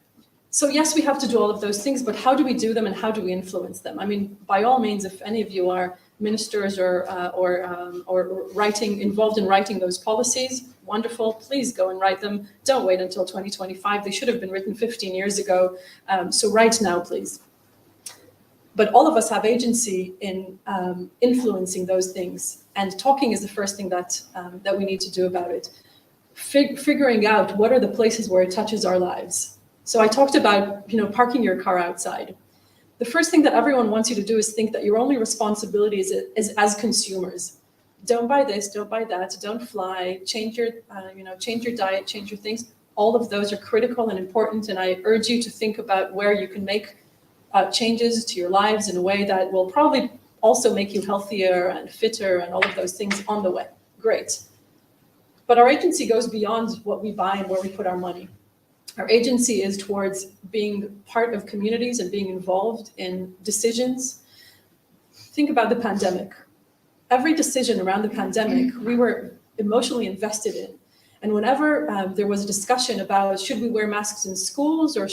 Speaker 6: So yes, we have to do all of those things, but how do we do them and how do we influence them? I mean, by all means, if any of you are ministers or involved in writing those policies, wonderful, please go and write them. Don't wait until 2025. They should have been written 15 years ago. So write now, please. But all of us have agency in influencing those things. And talking is the first thing that we need to do about it. Figuring out what are the places where it touches our lives. So I talked about, parking your car outside. The first thing that everyone wants you to do is think that your only responsibility is as consumers. Don't buy this, don't buy that, don't fly, change your diet, change your things. All of those are critical and important, and I urge you to think about where you can make changes to your lives in a way that will probably also make you healthier and fitter and all of those things on the way. Great. But our agency goes beyond what we buy and where we put our money. Our agency is towards being part of communities and being involved in decisions. Think about the pandemic. Every decision around the pandemic, we were emotionally invested in. And whenever there was a discussion about should we wear masks in schools or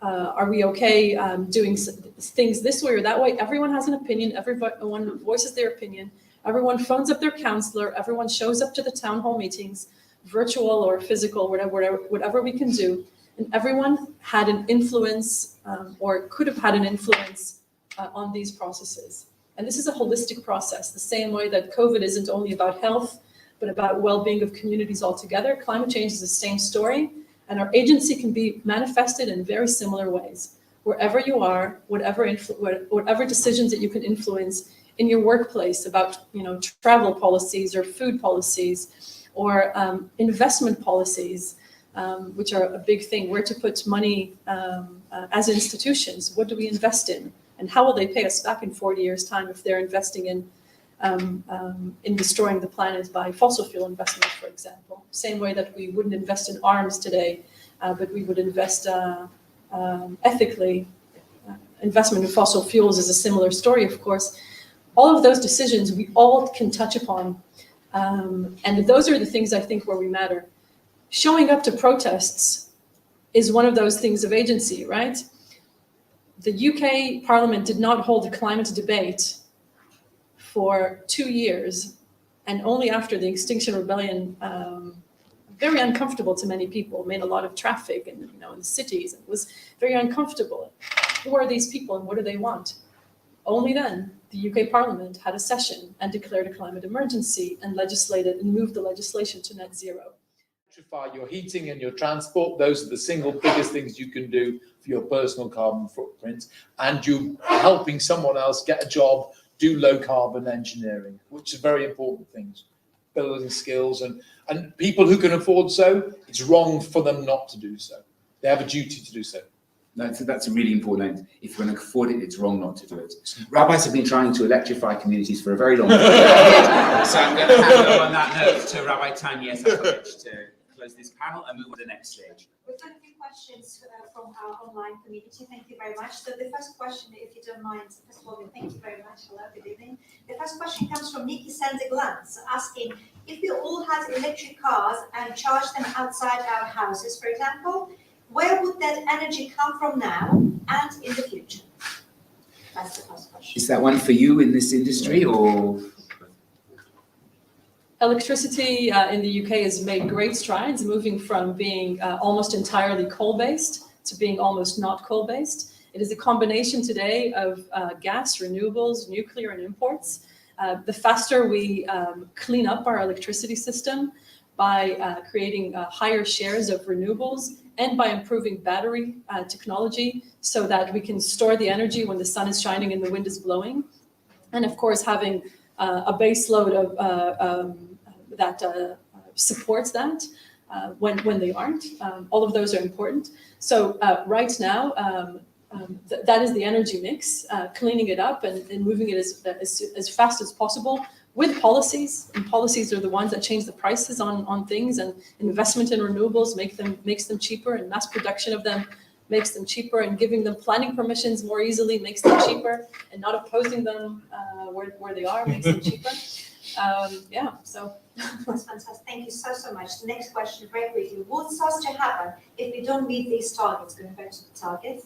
Speaker 6: are we okay doing things this way or that way, everyone has an opinion, everyone voices their opinion, everyone phones up their counselor, everyone shows up to the town hall meetings, virtual or physical, whatever we can do. And everyone had an influence or could have had an influence on these processes. And this is a holistic process, the same way that COVID isn't only about health, but about well-being of communities altogether. Climate change is the same story. And our agency can be manifested in very similar ways. Wherever you are, whatever decisions that you can influence in your workplace about, travel policies or food policies or investment policies, which are a big thing. Where to put money as institutions? What do we invest in? And how will they pay us back in 40 years' time if they're investing in destroying the planet by fossil fuel investment, for example? Same way that we wouldn't invest in arms today, but we would invest ethically. Investment in fossil fuels is a similar story, of course. All of those decisions we all can touch upon. And those are the things I think where we matter. Showing up to protests is one of those things of agency, right? The UK Parliament did not hold a climate debate for 2 years, and only after the Extinction Rebellion, very uncomfortable to many people, made a lot of traffic in the cities. It was very uncomfortable. Who are these people and what do they want? Only then the UK Parliament had a session and declared a climate emergency and legislated and moved the legislation to net zero.
Speaker 5: Electrify your heating and your transport. Those are the single biggest things you can do for your personal carbon footprint. And you helping someone else get a job, do low carbon engineering, which is very important things. Building skills and people who can afford so, it's wrong for them not to do so. They have a duty to do so.
Speaker 1: That's a really important line. If you can afford it, it's wrong not to do it. Rabbis have been trying to electrify communities for a very long time. So I'm going to hand over on that note to Rabbi Tanya Safovich to close this panel and move on to the next stage.
Speaker 7: We've got a few questions from our online community. Thank you very much. So the first question, if you don't mind, first of all, thank you very much. Hello, good evening. The first question comes from Nikki Sanderglantz, asking, if we all had electric cars and charged them outside our houses, for example, where would that energy come from now and in the future? That's the first question.
Speaker 1: Is that one for you in this industry or?
Speaker 6: Electricity in the UK has made great strides, moving from being almost entirely coal-based to being almost not coal-based. It is a combination today of gas, renewables, nuclear, and imports. The faster we clean up our electricity system by creating higher shares of renewables and by improving battery technology so that we can store the energy when the sun is shining and the wind is blowing. And of course, having a base load of that supports that when they aren't. All of those are important. So right now, that is the energy mix, cleaning it up and moving it as fast as possible with policies. And policies are the ones that change the prices on things, and investment in renewables makes them cheaper, and mass production of them makes them cheaper, and giving them planning permissions more easily makes them cheaper, and not opposing them where they are makes them cheaper. So.
Speaker 7: That's fantastic. Thank you so much. The next question, very quickly. What starts to happen if we don't meet these targets, going back to the targets?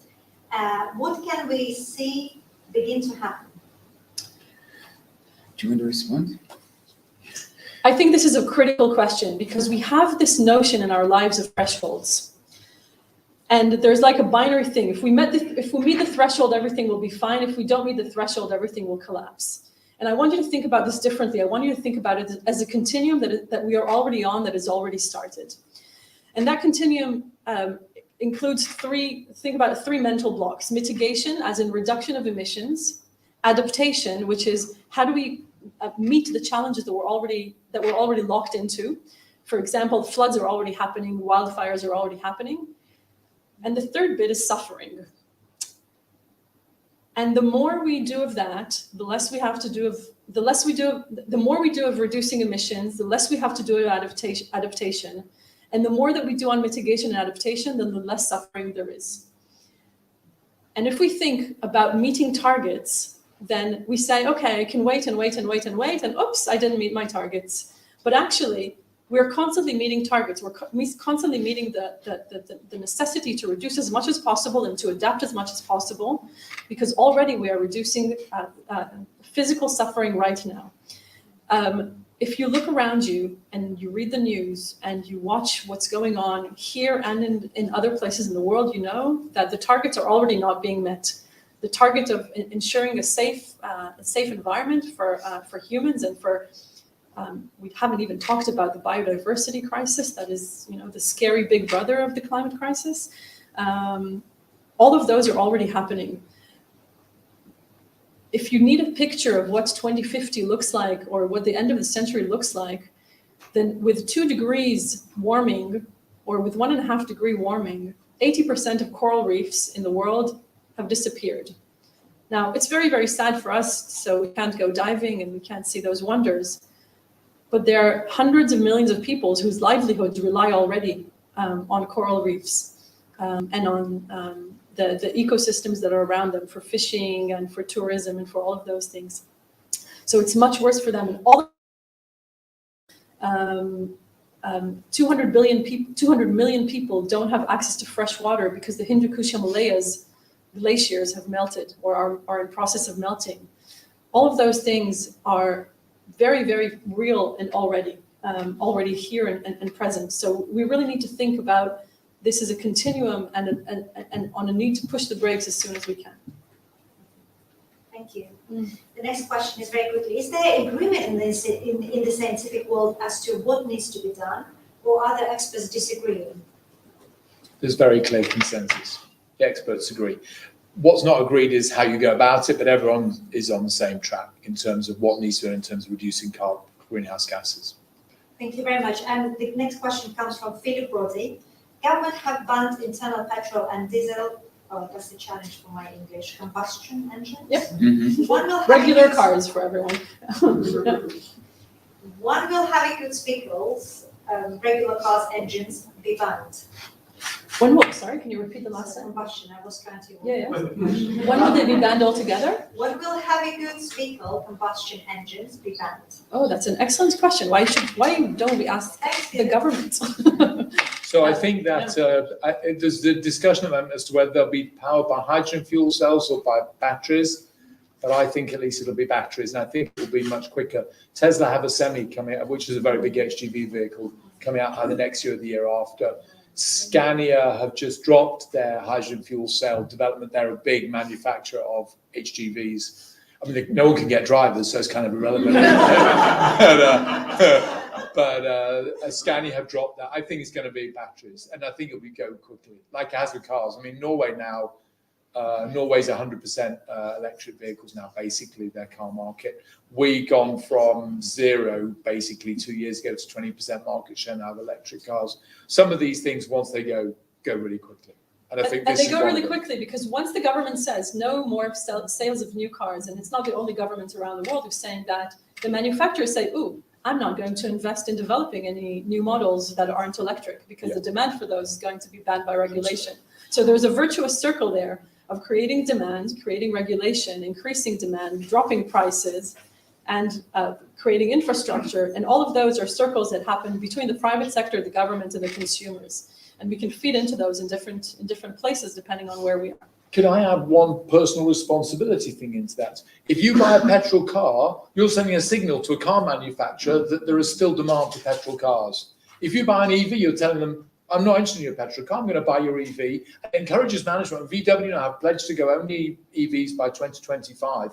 Speaker 7: What can we see begin to happen?
Speaker 1: Do you want to respond?
Speaker 6: I think this is a critical question because we have this notion in our lives of thresholds. And there's like a binary thing. If we meet the threshold, everything will be fine. If we don't meet the threshold, everything will collapse. And I want you to think about this differently. I want you to think about it as a continuum that we are already on, that has already started. And that continuum includes three mental blocks: mitigation, as in reduction of emissions; adaptation, which is how do we meet the challenges that we're already locked into. For example, floods are already happening, wildfires are already happening. And the third bit is suffering. And the more we do of that, the more we do of reducing emissions, the less we have to do of adaptation. And the more that we do on mitigation and adaptation, then the less suffering there is. And if we think about meeting targets, then we say, okay, I can wait and wait and wait and wait, and oops, I didn't meet my targets. But actually, we're constantly meeting targets. We're constantly meeting the necessity to reduce as much as possible and to adapt as much as possible, because already we are reducing physical suffering right now. If you look around you and you read the news and you watch what's going on here and in other places in the world, you know that the targets are already not being met. The target of ensuring a safe environment for humans and for We haven't even talked about the biodiversity crisis that is, the scary big brother of the climate crisis. All of those are already happening. If you need a picture of what 2050 looks like or what the end of the century looks like, then with 2 degrees warming or with 1.5 degree warming, 80% of coral reefs in the world have disappeared. Now, it's very, very sad for us, so we can't go diving and we can't see those wonders. But there are hundreds of millions of people whose livelihoods rely already on coral reefs and on the ecosystems that are around them for fishing and for tourism and for all of those things. So it's much worse for them. And 200 million people don't have access to fresh water because the Hindu Kush Himalayas glaciers have melted or are in process of melting. All of those things are very, very real and already here and present. So we really need to think about this as a continuum and on a need to push the brakes as soon as we can.
Speaker 7: Thank you. The next question is very quickly. Is there agreement in the scientific world as to what needs to be done, or are the experts disagreeing?
Speaker 5: There's very clear consensus. The experts agree. What's not agreed is how you go about it, but everyone is on the same track in terms of what needs to be done in terms of reducing greenhouse gases.
Speaker 7: Thank you very much. And the next question comes from Philip Brody. Government have banned internal petrol and diesel, that's the challenge for my English, combustion engines.
Speaker 6: Yep.
Speaker 7: One will have
Speaker 6: Regular cars for everyone.
Speaker 7: One will have goods vehicles, regular cars engines be banned.
Speaker 6: When will, sorry, can you repeat the last sentence?
Speaker 7: Combustion, I was trying to.
Speaker 6: Yeah. When will they be banned altogether?
Speaker 7: When will heavy goods vehicle combustion engines be banned?
Speaker 6: Oh, that's an excellent question. Why don't we ask the government?
Speaker 5: So I think that there's the discussion as to whether they'll be powered by hydrogen fuel cells or by batteries, but I think at least it'll be batteries, and I think it'll be much quicker. Tesla have a Semi coming out, which is a very big HGV vehicle, coming out either next year or the year after. Scania have just dropped their hydrogen fuel cell development. They're a big manufacturer of HGVs. I mean, no one can get drivers, so it's kind of irrelevant. but Scania have dropped that. I think it's going to be batteries, and I think it will go quickly, like it has with cars. I mean, Norway now, Norway's 100% electric vehicles now, basically, their car market. We gone from 0, basically, 2 years ago to 20% market share now of electric cars. Some of these things, once they go really quickly. And I think
Speaker 6: they go really quickly because once the government says no more sales of new cars, and it's not the only government around the world who's saying that, the manufacturers say, ooh, I'm not going to invest in developing any new models that aren't electric because the demand for those is going to be banned by regulation. So there's a virtuous circle there of creating demand, creating regulation, increasing demand, dropping prices, and creating infrastructure. And all of those are circles that happen between the private sector, the government, and the consumers. And we can feed into those in different places depending on where we are.
Speaker 5: Could I add one personal responsibility thing into that? If you buy a petrol car, you're sending a signal to a car manufacturer that there is still demand for petrol cars. If you buy an EV, you're telling them, I'm not interested in your petrol car, I'm going to buy your EV. It encourages management. VW now have pledged to go only EVs by 2025.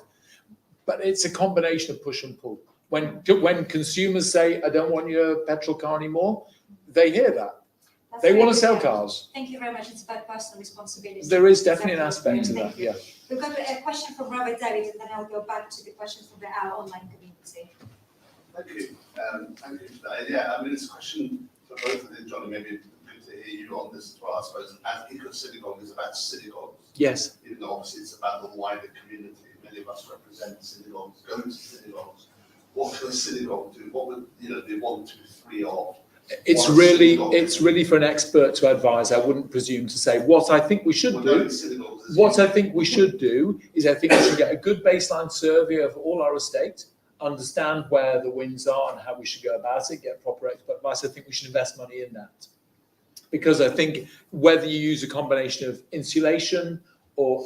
Speaker 5: But it's a combination of push and pull. When consumers say, I don't want your petrol car anymore, they hear that.
Speaker 7: That's
Speaker 5: they want to
Speaker 7: good.
Speaker 5: sell cars.
Speaker 7: Thank you very much. It's about personal responsibility.
Speaker 5: There is definitely an aspect to that, yeah.
Speaker 7: We've got a question from Robert David, and then I'll go back to the questions from our online community.
Speaker 4: Thank you. Thank you for that. Yeah, I mean, it's a question for both of you, Johnny, maybe good to hear you on this as well, I suppose. As Eco-Synagogue is about synagogues. Yes. Even though obviously it's about the wider community. Many of us represent synagogues, go to synagogues. What can a synagogue do? What would, be 1, 2, 3 of? It's really for an expert to advise. I wouldn't presume to say what I think we should do. What I think we should do is I think we should get a good baseline survey of all our estate, understand where the wins are and how we should go about it, get proper expert advice. I think we should invest money in that. Because I think whether you use a combination of insulation or,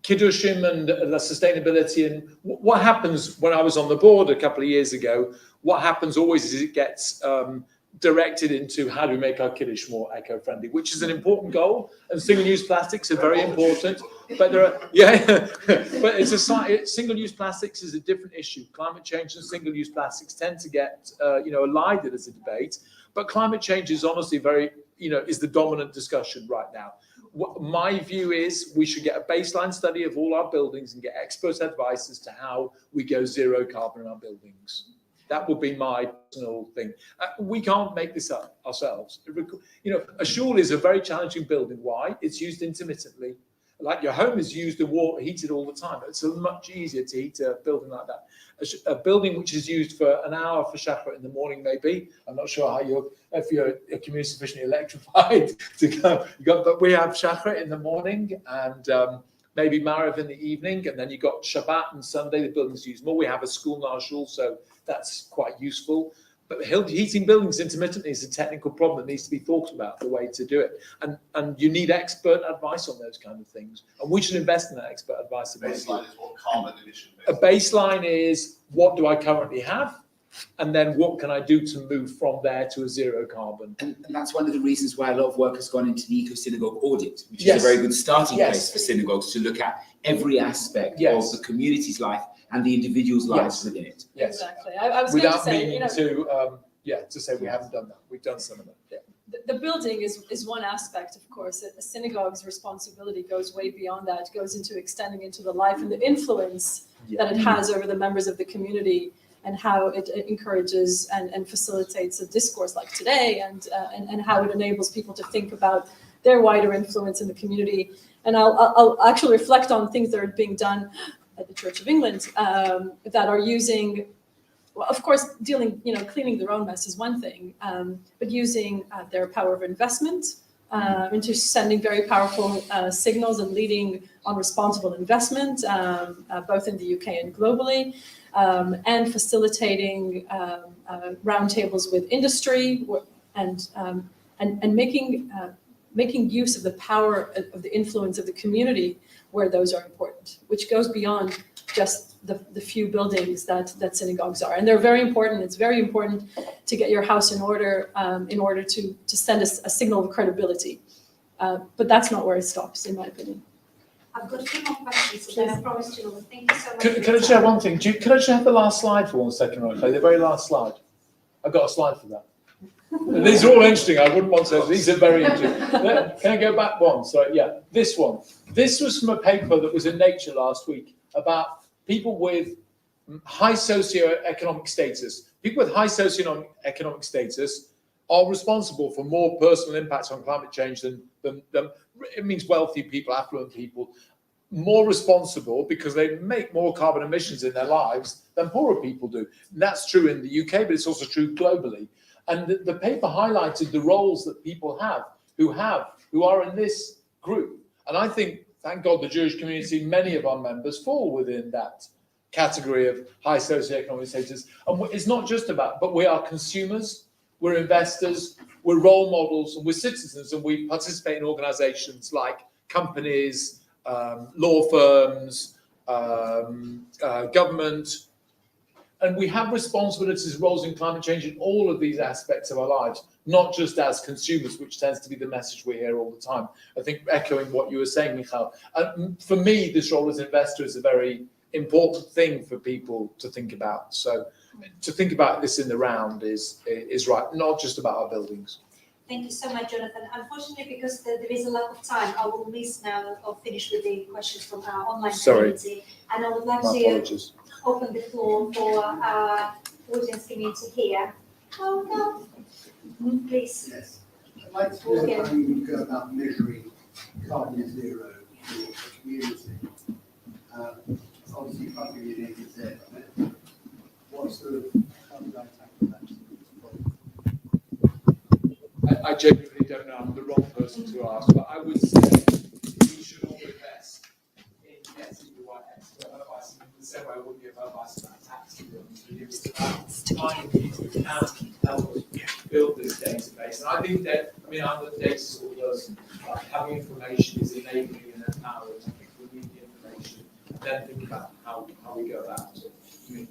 Speaker 4: Kiddushim and sustainability, and what happens when I was on the board a couple of years ago, what happens always is it gets
Speaker 5: directed into how do we make our kiddush more eco-friendly, which is an important goal. And single-use plastics are very important. But there are, but single-use plastics is a different issue. Climate change and single-use plastics tend to get, elided as a debate. But climate change is honestly is the dominant discussion right now. My view is we should get a baseline study of all our buildings and get expert advice as to how we go zero carbon in our buildings. That would be my personal thing. We can't make this up ourselves. A shul is a very challenging building. Why? It's used intermittently. Like your home is used and heated all the time. It's much easier to heat a building like that. A building which is used for an hour for Shachar in the morning, maybe. I'm not sure how if you're a community sufficiently electrified to go. But we have Shachar in the morning and maybe Mariv in the evening, and then you got Shabbat and Sunday. The building's used more. We have a school in our shul, so that's quite useful. But heating buildings intermittently is a technical problem that needs to be thought about, the way to do it. And you need expert advice on those kind of things. And we should invest in that expert advice.
Speaker 4: A baseline is what carbon emission is.
Speaker 5: A baseline is what do I currently have? And then what can I do to move from there to a zero carbon?
Speaker 1: And that's one of the reasons why a lot of work has gone into the Eco-Synagogue audit, which is a very good starting place for synagogues to look at every aspect of the community's life and the individual's lives within it.
Speaker 5: Yes.
Speaker 6: Exactly. I was
Speaker 5: Without
Speaker 6: going to say,
Speaker 5: meaning to say we haven't done that. We've done some of that. Yeah.
Speaker 6: The building is one aspect, of course. A synagogue's responsibility goes way beyond that. It goes into extending into the life and the influence that it has over the members of the community, and how it encourages and facilitates a discourse like today, and how it enables people to think about their wider influence in the community. And I'll actually reflect on things that are being done at the Church of England that are using, well, of course, cleaning their own mess is one thing, but using their power of investment into sending very powerful signals and leading on responsible investment, both in the UK and globally, and facilitating roundtables with industry and making use of the power of the influence of the community where those are important, which goes beyond just the few buildings that synagogues are. And they're very important. It's very important to get your house in order to send a signal of credibility. But that's not where it stops, in my opinion.
Speaker 7: I've got a few more questions, and then I promised you. Thank you so much.
Speaker 5: Can I just have one thing? Can I just have the last slide for 1 second, right, Clay? The very last slide. I've got a slide for that. And these are all interesting. I wouldn't want to. These are very interesting. Can I go back one? Sorry. Yeah, this one. This was from a paper that was in Nature last week about people with high socioeconomic status. People with high socioeconomic status are responsible for more personal impacts on climate change than it means wealthy people, affluent people, more responsible because they make more carbon emissions in their lives than poorer people do. And that's true in the UK, but it's also true globally. And the paper highlighted the roles that people have who are in this group. And I think, thank God, the Jewish community, many of our members fall within that category of high socioeconomic status. And it's not just about, but we are consumers, we're investors, we're role models, and we're citizens, and we participate in organizations like companies, law firms, government, and we have responsibilities, roles in climate change in all of these aspects of our lives, not just as consumers, which tends to be the message we hear all the time. I think echoing what you were saying, Michal, for me, this role as an investor is a very important thing for people to think about. So to think about this in the round is right, not just about our buildings.
Speaker 7: Thank you so much, Jonathan. Unfortunately, because there is a lack of time, I will miss now or finish with the questions from our online community. And I would like to open the floor for our audience community here. Oh, no. Please.
Speaker 8: Yes. I'd like to know how you would go about measuring carbon net zero for the community. Obviously, you can't give you an A to Z on it. What sort of, how would I tackle that?
Speaker 5: I genuinely don't know. I'm the wrong person to ask, but I would say we should all invest in getting the right expert advice. In the same way I wouldn't give advice about tax, to be honest with you. It's about finding people who can help us build this database. And I think that, I'm the data sort of person. Having information is enabling and empowering. I think we need the information, and then think about how we go about it.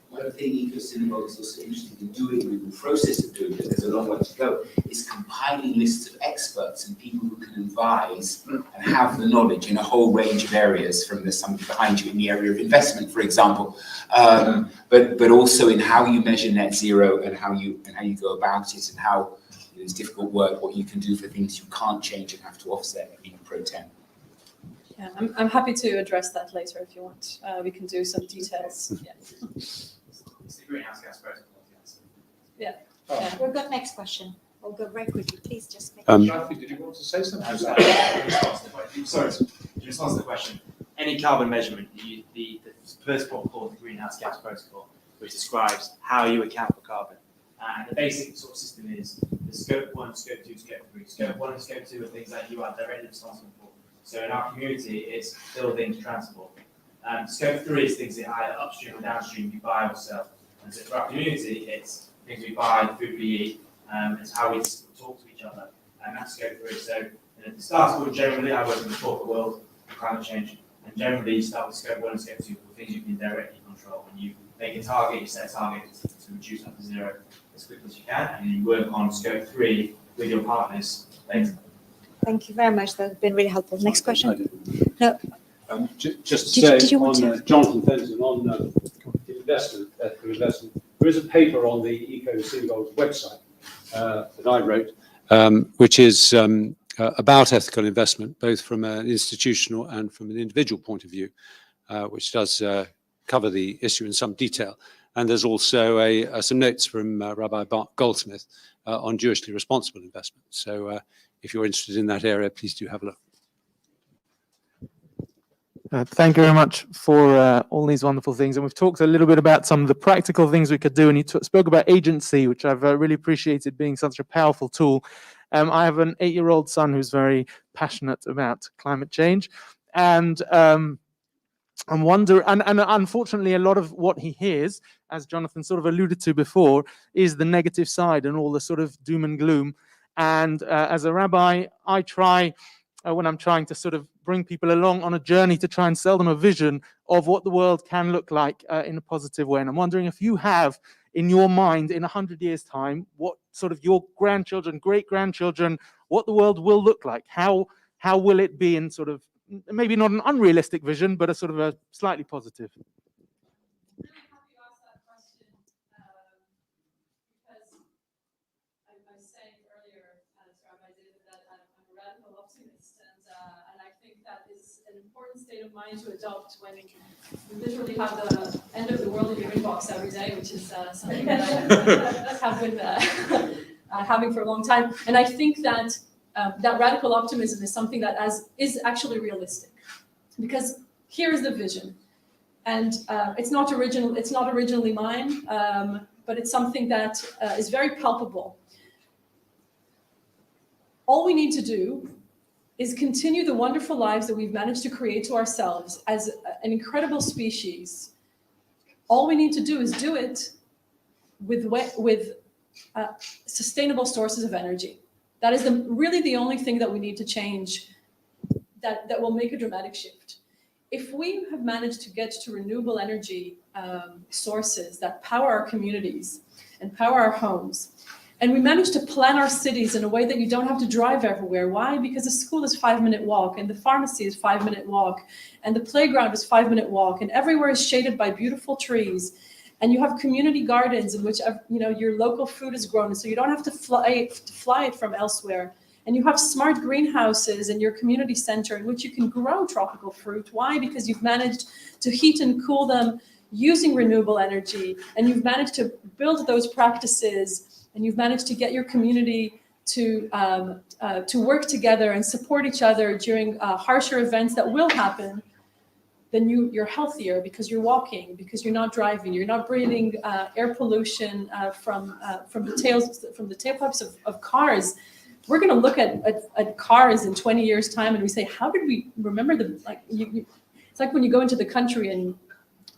Speaker 1: One thing Eco-Synagogue is also interested in doing with the process of doing it, there's a a long way to go, is compiling lists of experts and people who can advise and have the knowledge in a whole range of areas, from there's somebody behind you in the area of investment, for example, but also in how you measure net zero and how you go about it, and how it's difficult work, what you can do for things you can't change and have to offset, even pro tem.
Speaker 6: Yeah, I'm happy to address that later if you want. We can do some details. Yeah.
Speaker 9: It's the greenhouse gas protocol.
Speaker 6: Yeah.
Speaker 7: We've got next question. We'll go very quickly. Please just make
Speaker 5: Shafi, did you want to say something?
Speaker 9: Sorry, in response to the question, any carbon measurement, the first protocol, the greenhouse gas protocol, which describes how you account for carbon. And the basic sort of system is the scope 1, scope 2, scope 3. Scope 1 and scope 2 are things that you are directly responsible for. So in our community, it's buildings, transport. Scope 3 is things that either upstream or downstream you buy or sell. And so for our community, it's things we buy, food we eat, it's how we talk to each other. And that's scope 3. So at the start of generally, I work in the corporate world, climate change. And generally, you start with scope 1 and scope 2 for things you can directly control. When you make a target, you set a target to reduce that to zero as quickly as you can, and you work on scope 3 with your partners later.
Speaker 7: Thank you very much. That's been really helpful. Next question. No.
Speaker 10: Just to say on Jonathan Fenton on investment, ethical investment, there is a paper on the Eco Synagogue website that I wrote, which is about ethical investment, both from an institutional and from an individual point of view, which does cover the issue in some detail. And there's also some notes from Rabbi Goldsmith on Jewishly responsible investment. So if you're interested in that area, please do have a look.
Speaker 11: Thank you very much for all these wonderful things. And we've talked a little bit about some of the practical things we could do. And you spoke about agency, which I've really appreciated being such a powerful tool. I have an 8-year-old son who's very passionate about climate change. And I'm wondering, and unfortunately, a lot of what he hears, as Jonathan sort of alluded to before, is the negative side and all the sort of doom and gloom. And as a rabbi, I try, when I'm trying to sort of bring people along on a journey, to try and sell them a vision of what the world can look like in a positive way. And I'm wondering if you have in your mind, in 100 years' time, what sort of your grandchildren, great-grandchildren, what the world will look like. How will it be in sort of, maybe not an unrealistic vision, but a sort of a slightly positive?
Speaker 6: I'm really happy you asked that question, because I was saying earlier, as Rabbi David, that I'm a radical optimist, and I think that is an important state of mind to adopt when you literally have the end of the world in your inbox every day, which is something that I have been having for a long time. And I think that that radical optimism is something that is actually realistic, because here is the vision, and it's not originally mine, but it's something that is very palpable. All we need to do is continue the wonderful lives that we've managed to create to ourselves as an incredible species. All we need to do is do it with sustainable sources of energy. That is really the only thing that we need to change that will make a dramatic shift. If we have managed to get to renewable energy sources that power our communities and power our homes, and we manage to plan our cities in a way that you don't have to drive everywhere. Why? Because the school is 5-minute walk, and the pharmacy is 5-minute walk, and the playground is 5-minute walk, and everywhere is shaded by beautiful trees. And you have community gardens in which your local food is grown, so you don't have to fly it from elsewhere. And you have smart greenhouses in your community center in which you can grow tropical fruit. Why? Because you've managed to heat and cool them using renewable energy, and you've managed to build those practices, and you've managed to get your community to work together and support each other during harsher events that will happen. Then you're healthier because you're walking, because you're not driving, you're not breathing air pollution from the tailpipes of cars. We're going to look at cars in 20 years' time, and we say, how did we remember it's like when you go into the country and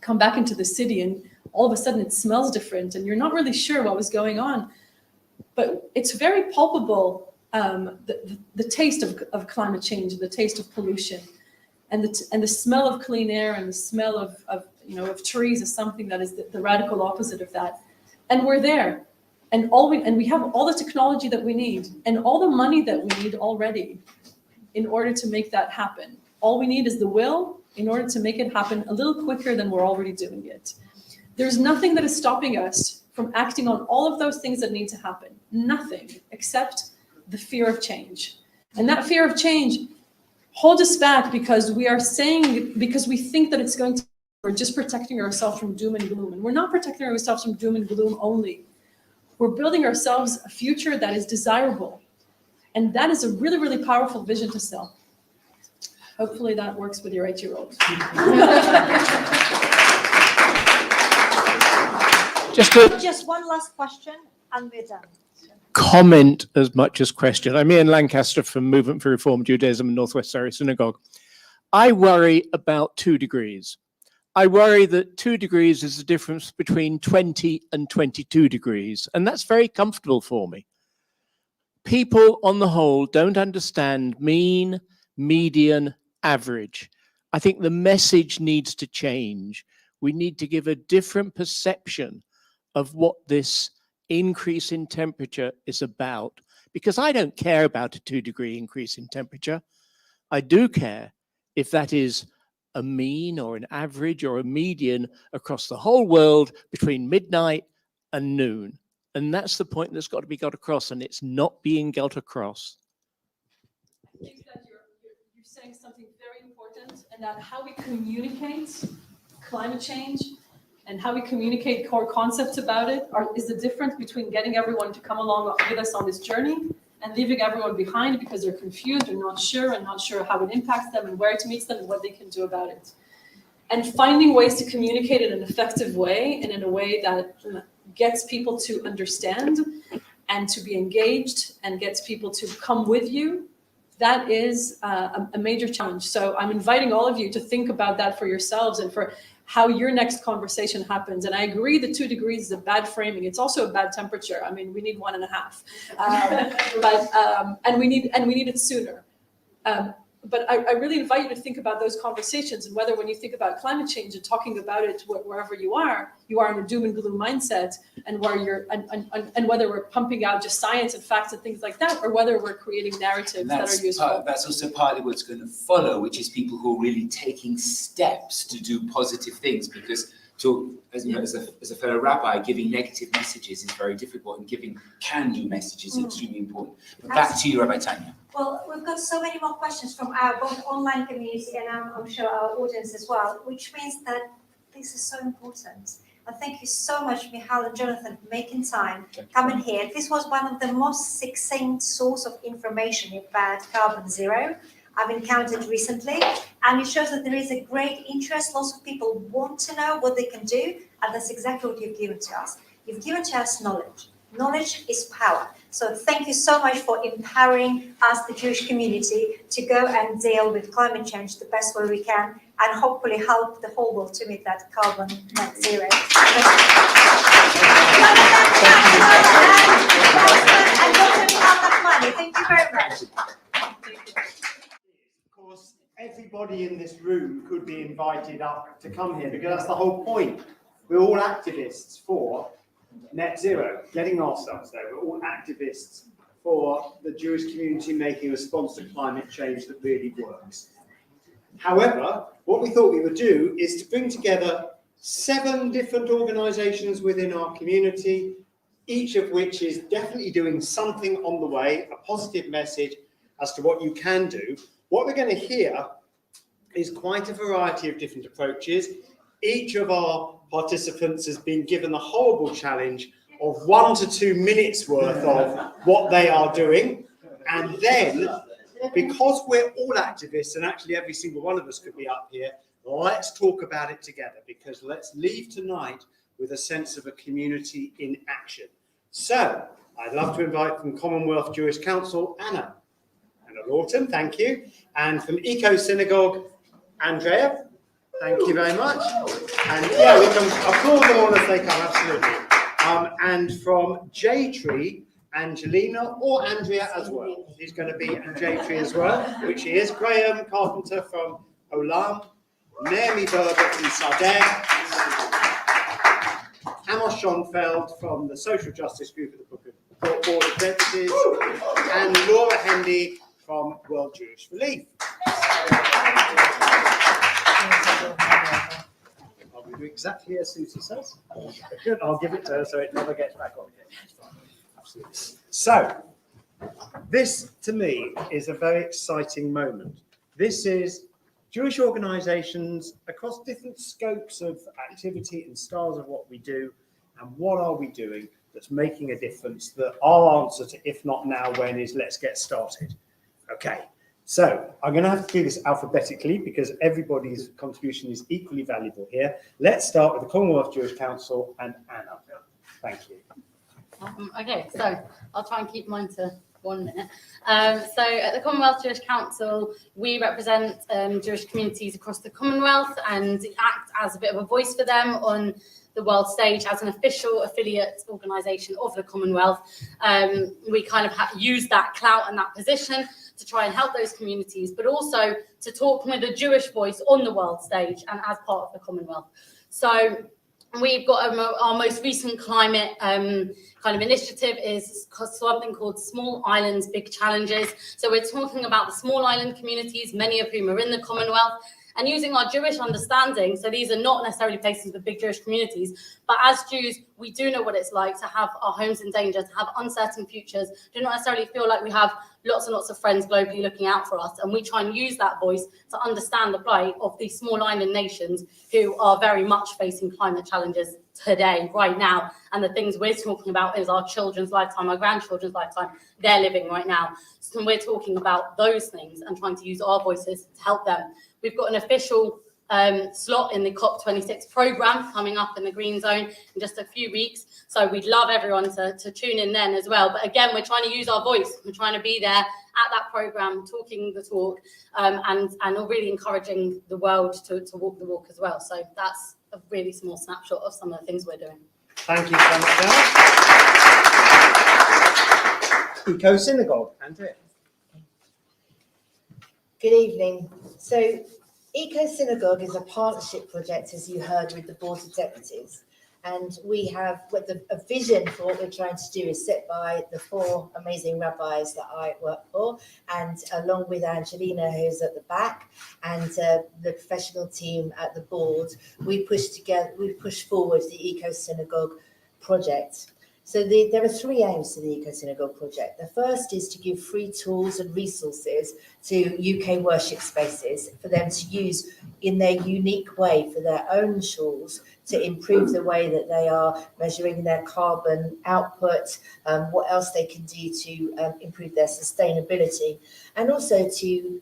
Speaker 6: come back into the city, and all of a sudden it smells different, and you're not really sure what was going on. But it's very palpable, the taste of climate change, the taste of pollution. And the smell of clean air and the smell of trees is something that is the radical opposite of that. And we're there. And we have all the technology that we need and all the money that we need already in order to make that happen. All we need is the will in order to make it happen a little quicker than we're already doing it. There's nothing that is stopping us from acting on all of those things that need to happen. Nothing except the fear of change. And that fear of change holds us back because we think that it's going to, we're just protecting ourselves from doom and gloom. And we're not protecting ourselves from doom and gloom only. We're building ourselves a future that is desirable. And that is a really, really powerful vision to sell. Hopefully that works with your 8-year-old.
Speaker 7: Just one last question and we're done.
Speaker 12: Comment as much as question. I'm Ian Lancaster from Movement for Reform Judaism and Northwest Surrey Synagogue. I worry about 2 degrees. I worry that 2 degrees is the difference between 20 and 22 degrees, and that's very comfortable for me. People on the whole don't understand mean, median, average. I think the message needs to change. We need to give a different perception of what this increase in temperature is about, because I don't care about a 2-degree increase in temperature. I do care if that is a mean or an average or a median across the whole world between midnight and noon. And that's the point that's got to be got across, and it's not being got across.
Speaker 6: I think that you're saying something very important, and that how we communicate climate change and how we communicate core concepts about it is the difference between getting everyone to come along with us on this journey and leaving everyone behind because they're confused and not sure how it impacts them and where it meets them and what they can do about it. And finding ways to communicate in an effective way and in a way that gets people to understand and to be engaged and gets people to come with you, that is a major challenge. So I'm inviting all of you to think about that for yourselves and for how your next conversation happens. And I agree that 2 degrees is a bad framing. It's also a bad temperature. I mean, we need 1.5, and we need it sooner. But I really invite you to think about those conversations and whether when you think about climate change and talking about it wherever you are in a doom and gloom mindset, and where and whether we're pumping out just science and facts and things like that, or whether we're creating narratives that are useful.
Speaker 1: That's also partly what's going to follow, which is people who are really taking steps to do positive things, because as a fellow rabbi, giving negative messages is very difficult, and giving can-do messages is extremely important. But back to you, Rabbi Tanya.
Speaker 7: Well, we've got so many more questions from our both online community and I'm sure our audience as well, which means that this is so important. And thank you so much, Michal and Jonathan, for making time, coming here. This was one of the most succinct source of information about carbon zero I've encountered recently. And it shows that there is a great interest. Lots of people want to know what they can do. And that's exactly what you've given to us. You've given to us knowledge. Knowledge is power. So thank you so much for empowering us, the Jewish community, to go and deal with climate change the best way we can, and hopefully help the whole world to meet that carbon net zero. Thank you very much.
Speaker 13: Of course, everybody in this room could be invited up to come here, because that's the whole point. We're all activists for net zero, getting ourselves there. We're all activists for the Jewish community making a response to climate change that really works. However, what we thought we would do is to bring together 7 different organizations within our community, each of which is definitely doing something on the way, a positive message as to what you can do. What we're going to hear is quite a variety of different approaches. Each of our participants has been given the horrible challenge of 1 to 2 minutes worth of what they are doing. And then, because we're all activists, and actually every single one of us could be up here, let's talk about it together, because let's leave tonight with a sense of a community in action. So, I'd love to invite from Commonwealth Jewish Council, Anna Lawton, thank you. And from Eco Synagogue, Andrea. Thank you very much. And yeah, we can applaud them all as they come, absolutely. And from J-Tree, Angelina, or Andrea as well. She's going to be a J-Tree as well, which she is. Graham Carpenter from Olam, Naomi Berger from Sadeh, Amos Schonfeld from the Social Justice Group of the Board of Deputies, and Laura Hendy from World Jewish Relief. I'll do exactly as Susie says. Good, I'll give it to her so it never gets back on again. Absolutely. So, this to me is a very exciting moment. This is Jewish organisations across different scopes of activity and styles of what we do, and what are we doing that's making a difference, that our answer to if not now, when is let's get started. Okay, so I'm going to have to do this alphabetically because everybody's contribution is equally valuable here. Let's start with the Commonwealth Jewish Council and Anna. Thank you.
Speaker 14: Okay, so I'll try and keep mine to 1 minute. So at the Commonwealth Jewish Council, we represent Jewish communities across the Commonwealth and act as a bit of a voice for them on the world stage as an official affiliate organisation of the Commonwealth. We kind of use that clout and that position to try and help those communities, but also to talk with a Jewish voice on the world stage and as part of the Commonwealth. So we've got our most recent climate kind of initiative is something called Small Islands, Big Challenges. So we're talking about the small island communities, many of whom are in the Commonwealth, and using our Jewish understanding. So these are not necessarily places with big Jewish communities, but as Jews, we do know what it's like to have our homes in danger, to have uncertain futures, do not necessarily feel like we have lots and lots of friends globally looking out for us. And we try and use that voice to understand the plight of these small island nations who are very much facing climate challenges today, right now. And the things we're talking about is our children's lifetime, our grandchildren's lifetime, they're living right now. So we're talking about those things and trying to use our voices to help them. We've got an official slot in the COP26 programme coming up in the Green Zone in just a few weeks. So we'd love everyone to tune in then as well. But again, we're trying to use our voice. We're trying to be there at that programme, talking the talk, and really encouraging the world to walk the walk as well. So that's a really small snapshot of some of the things we're doing.
Speaker 13: Thank you so much, Anna. Eco Synagogue, Andrea.
Speaker 15: Good evening. So Eco Synagogue is a partnership project, as you heard, with the Board of Deputies. And we have a vision for what we're trying to do is set by the 4 amazing rabbis that I work for, and along with Angelina, who's at the back, and the professional team at the board, we push forward the Eco Synagogue project. So there are 3 aims to the Eco Synagogue project. The first is to give free tools and resources to UK worship spaces for them to use in their unique way for their own shuls to improve the way that they are measuring their carbon output, what else they can do to improve their sustainability, and also to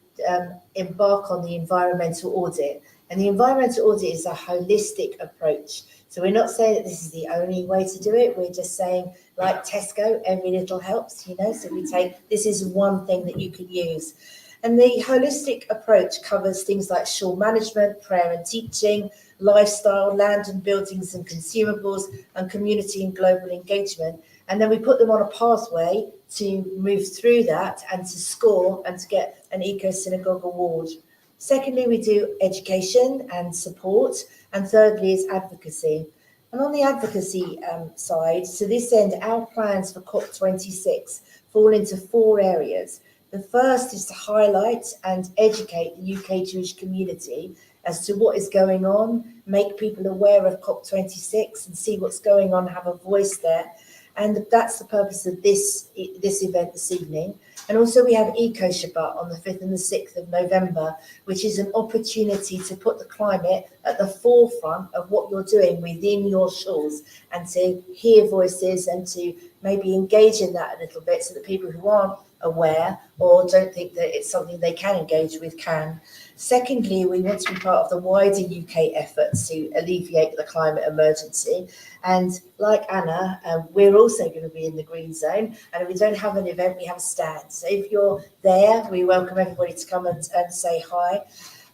Speaker 15: embark on the environmental audit. And the environmental audit is a holistic approach. So we're not saying that this is the only way to do it. We're just saying, like Tesco, every little helps, So we take, this is one thing that you can use. And the holistic approach covers things like shul management, prayer and teaching, lifestyle, land and buildings and consumables, and community and global engagement. And then we put them on a pathway to move through that and to score and to get an Eco Synagogue award. Secondly, we do education and support. And thirdly is advocacy. And on the advocacy side, to this end, our plans for COP26 fall into 4 areas. The first is to highlight and educate the UK Jewish community as to what is going on, make people aware of COP26 and see what's going on, have a voice there. And that's the purpose of this event this evening. And also we have Eco Shabbat on the 5th and the 6th of November, which is an opportunity to put the climate at the forefront of what you're doing within your shuls and to hear voices and to maybe engage in that a little bit so that people who aren't aware or don't think that it's something they can engage with can. Secondly, we want to be part of the wider UK efforts to alleviate the climate emergency. And like Anna, we're also going to be in the Green Zone. And if we don't have an event, we have a stand. So if you're there, we welcome everybody to come and say hi.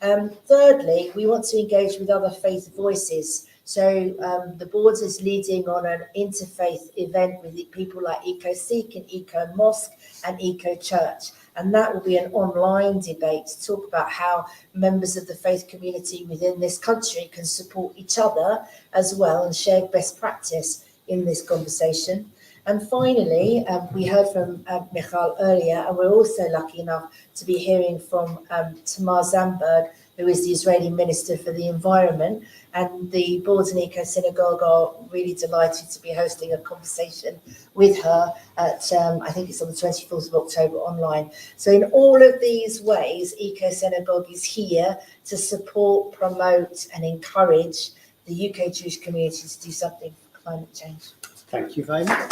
Speaker 15: Thirdly, we want to engage with other faith voices So the board is leading on an interfaith event with people like EcoSeek and Eco Mosque and Eco Church. And that will be an online debate to talk about how members of the faith community within this country can support each other as well and share best practice in this conversation. And finally, we heard from Michal earlier, and we're also lucky enough to be hearing from Tamar Zandberg, who is the Israeli Minister for the Environment. And the boards in Eco Synagogue are really delighted to be hosting a conversation with her at, I think it's on the 24th of October online. So in all of these ways, Eco Synagogue is here to support, promote and encourage the UK Jewish community to do something for climate change.
Speaker 13: Thank you very much.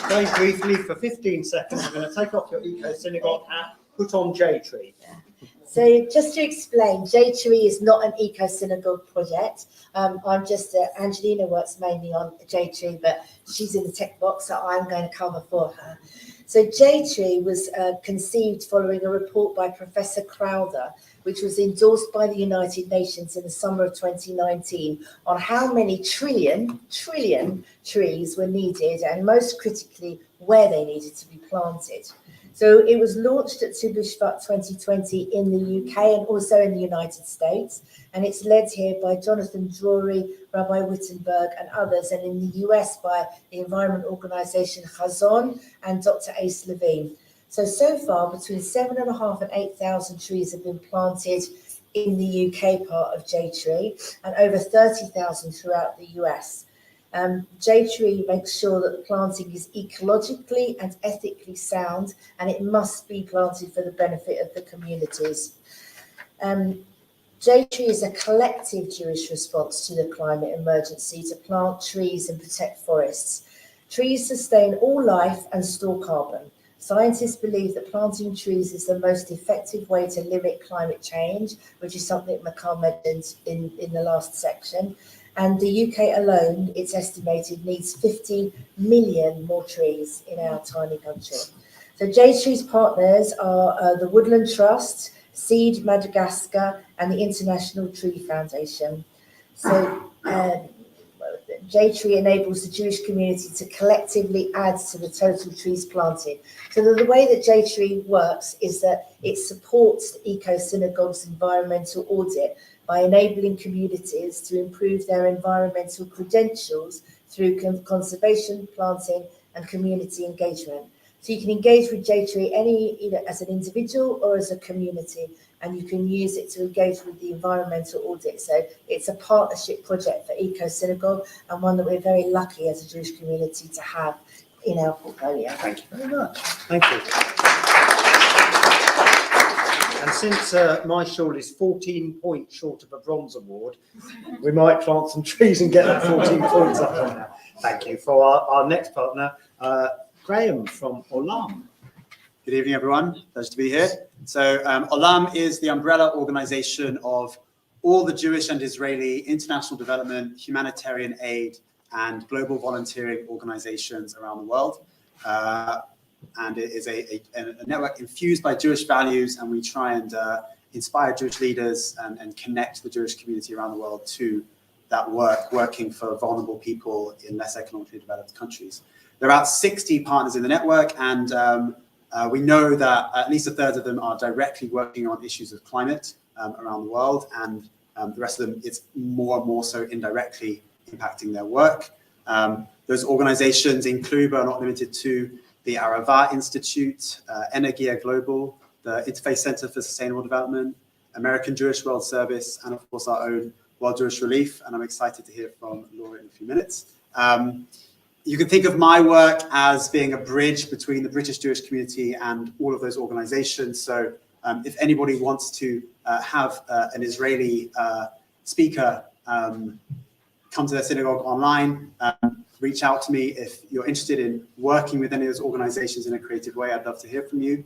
Speaker 13: Very briefly, for 15 seconds, I'm going to take off your Eco Synagogue hat, put on J-Tree.
Speaker 15: So just to explain, J-Tree is not an Eco Synagogue project. I'm just, Angelina works mainly on J-Tree, but she's in the tech box, so I'm going to cover for her. So J-Tree was conceived following a report by Professor Crowther, which was endorsed by the United Nations in the summer of 2019 on how many trillion trees were needed, and most critically, where they needed to be planted. So it was launched at Tu B'Shvat 2020 in the UK and also in the United States. And it's led here by Jonathan Drury, Rabbi Wittenberg and others. And in the US by the environment organization Chazon and Dr. Ace Levine. So far, between 7,500 and 8,000 trees have been planted in the UK part of J-Tree and over 30,000 throughout the US. J-Tree makes sure that the planting is ecologically and ethically sound, and it must be planted for the benefit of the communities. J-Tree is a collective Jewish response to the climate emergency to plant trees and protect forests. Trees sustain all life and store carbon. Scientists believe that planting trees is the most effective way to limit climate change, which is something Michal mentioned in the last section. And the UK alone, it's estimated, needs 50 million more trees in our tiny country. So J-Tree's partners are the Woodland Trust, Seed Madagascar, and the International Tree Foundation. So J-Tree enables the Jewish community to collectively add to the total trees planted. So the way that J-Tree works is that it supports the Eco Synagogue's environmental audit by enabling communities to improve their environmental credentials through conservation, planting, and community engagement. So you can engage with J-Tree either as an individual or as a community, and you can use it to engage with the environmental audit. So it's a partnership project for Eco Synagogue, and one that we're very lucky as a Jewish community to have in our portfolio.
Speaker 13: Thank you very much. Thank you. And since my shawl is 14 points short of a bronze award, we might plant some trees and get that 14 points up on that. Thank you. For our next partner, Graham from Olam.
Speaker 16: Good evening, everyone. Pleasure to be here. So Olam is the umbrella organization of all the Jewish and Israeli international development, humanitarian aid, and global volunteering organizations around the world. And it is a network infused by Jewish values, and we try and inspire Jewish leaders and connect the Jewish community around the world to that work, working for vulnerable people in less economically developed countries. There are about 60 partners in the network, and we know that at least a third of them are directly working on issues of climate around the world, and the rest of them, it's more and more so indirectly impacting their work. Those organizations include, but are not limited to, the Arava Institute, Energia Global, the Interfaith Center for Sustainable Development, American Jewish World Service, and of course our own World Jewish Relief. And I'm excited to hear from Laura in a few minutes. You can think of my work as being a bridge between the British Jewish community and all of those organizations. So if anybody wants to have an Israeli speaker come to their synagogue online, reach out to me if you're interested in working with any of those organizations in a creative way. I'd love to hear from you.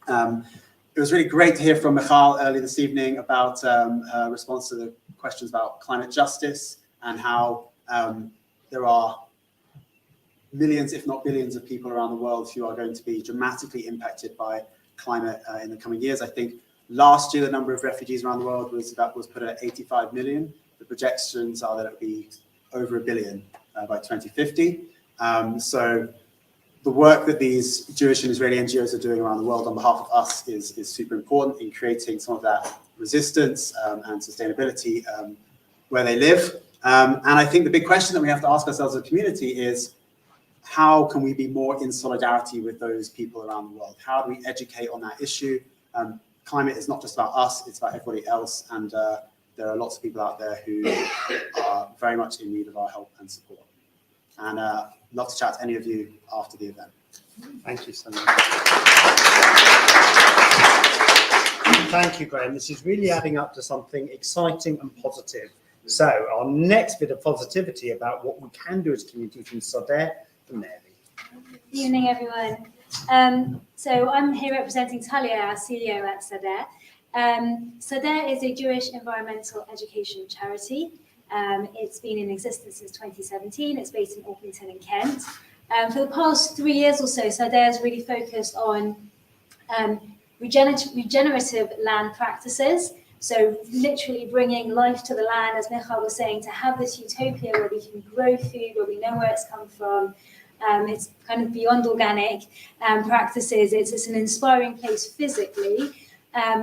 Speaker 16: It was really great to hear from Michal earlier this evening about her response to the questions about climate justice and how there are millions, if not billions, of people around the world who are going to be dramatically impacted by climate in the coming years. I think Last year, the number of refugees around the world was put at 85 million. The projections are that it will be over 1 billion by 2050. So the work that these Jewish and Israeli NGOs are doing around the world on behalf of us is super important in creating some of that resistance and sustainability where they live. And I think the big question that we have to ask ourselves as a community is, how can we be more in solidarity with those people around the world? How do we educate on that issue? Climate is not just about us, it's about everybody else. And there are lots of people out there who are very much in need of our help and support. And love to chat to any of you after the event.
Speaker 13: Thank you so much. Thank you, Graham. This is really adding up to something exciting and positive. So our next bit of positivity about what we can do as a community from Sodeh and Mary.
Speaker 17: Good evening, everyone. So I'm here representing Talia, our CEO at Sodeh. Sodeh is a Jewish environmental education charity. It's been in existence since 2017. It's based in Orpington in Kent. For the past 3 years or so, Sodeh has really focused on regenerative land practices. So literally bringing life to the land, as Michal was saying, to have this utopia where we can grow food, where we know where it's come from. It's kind of beyond organic practices. It's an inspiring place physically.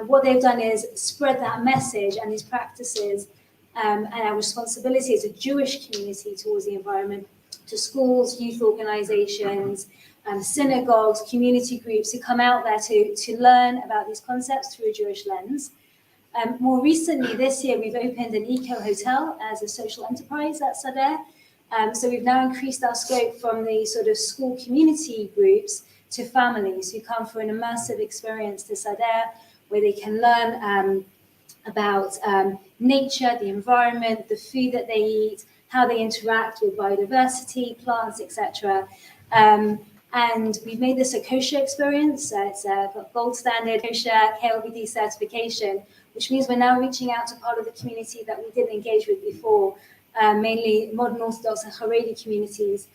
Speaker 17: What they've done is spread that message and these practices and our responsibility as a Jewish community towards the environment to schools, youth organizations, synagogues, community groups who come out there to learn about these concepts through a Jewish lens. More recently, this year, we've opened an eco-hotel as a social enterprise at Sodeh. So we've now increased our scope from the sort of school community groups to families who come for an immersive experience to Sodeh, where they can learn about nature, the environment, the food that they eat, how they interact with biodiversity, plants, etc. And we've made this a kosher experience. It's got gold standard kosher KLVD certification, which means we're now reaching out to part of the community that we didn't engage with before, mainly modern Orthodox and Haredi communities,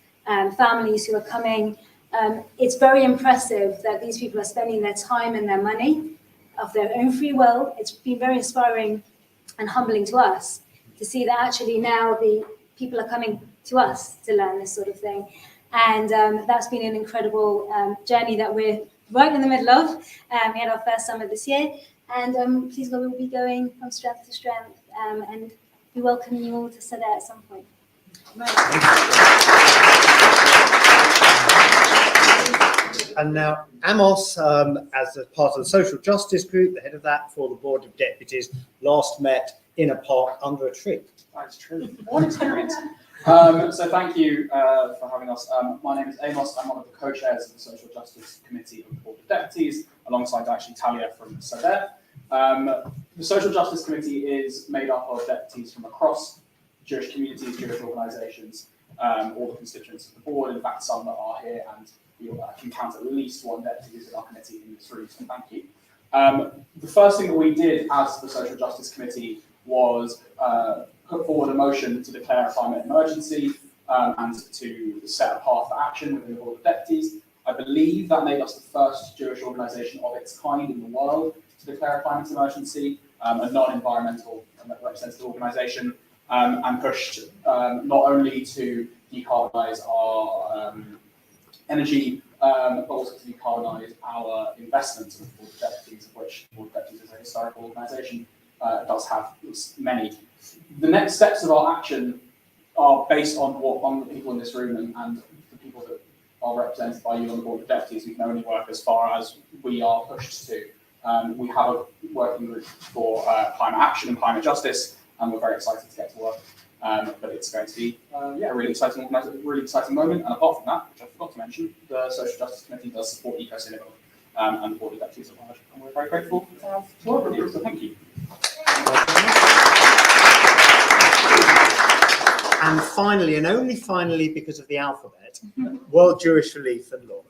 Speaker 17: families who are coming. It's very impressive that these people are spending their time and their money of their own free will. It's been very inspiring and humbling to us to see that actually now the people are coming to us to learn this sort of thing. And that's been an incredible journey that we're right in the middle of. We had our first summer this year, and please God, we'll be going from strength to strength, and we welcome you all to Sodeh at some point.
Speaker 13: And now Amos, as a part of the social justice group, the head of that for the Board of Deputies, last met in a park under a tree.
Speaker 18: That's true. What experience. So thank you for having us. My name is Amos. I'm one of the co-chairs of the Social Justice Committee of the Board of Deputies, alongside actually Talia from Sodeh. The Social Justice Committee is made up of deputies from across Jewish communities, Jewish organisations, all the constituents of the board. In fact, some that are here, and you can count at least one deputy who's in our committee in this room, so thank you. The first thing that we did as the Social Justice Committee was put forward a motion to declare a climate emergency and to set a path for action within the Board of Deputies. I believe that made us the first Jewish organisation of its kind in the world to declare a climate emergency, a non-environmental representative organisation, and pushed not only to decarbonise our energy, but also to decarbonise our investments in the Board of Deputies, of which the Board of Deputies is a historical organisation, does have many. The next steps of our action are based on the people in this room and the people that are represented by you on the Board of Deputies. We can only work as far as we are pushed to. We have a working group for climate action and climate justice, and we're very excited to get to work. But it's going to be a really exciting moment. And apart from that, which I forgot to mention, the Social Justice Committee does support Eco Synagogue and the Board of Deputies at large, and we're very grateful to all of you. So thank you.
Speaker 13: And finally, and only finally because of the alphabet, World Jewish Relief and Laura.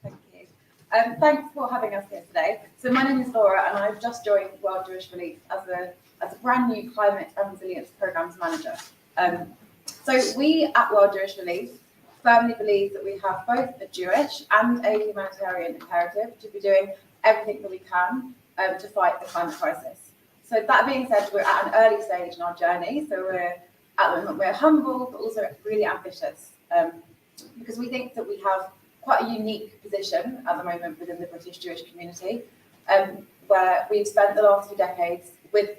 Speaker 19: Thank you. Thanks for having us here today. So my name is Laura, and I've just joined World Jewish Relief as a brand new climate and resilience programs manager. So we at World Jewish Relief firmly believe that we have both a Jewish and a humanitarian imperative to be doing everything that we can to fight the climate crisis. So that being said, we're at an early stage in our journey. So at the moment we're humble, but also really ambitious, because we think that we have quite a unique position at the moment within the British Jewish community, where we've spent the last few decades with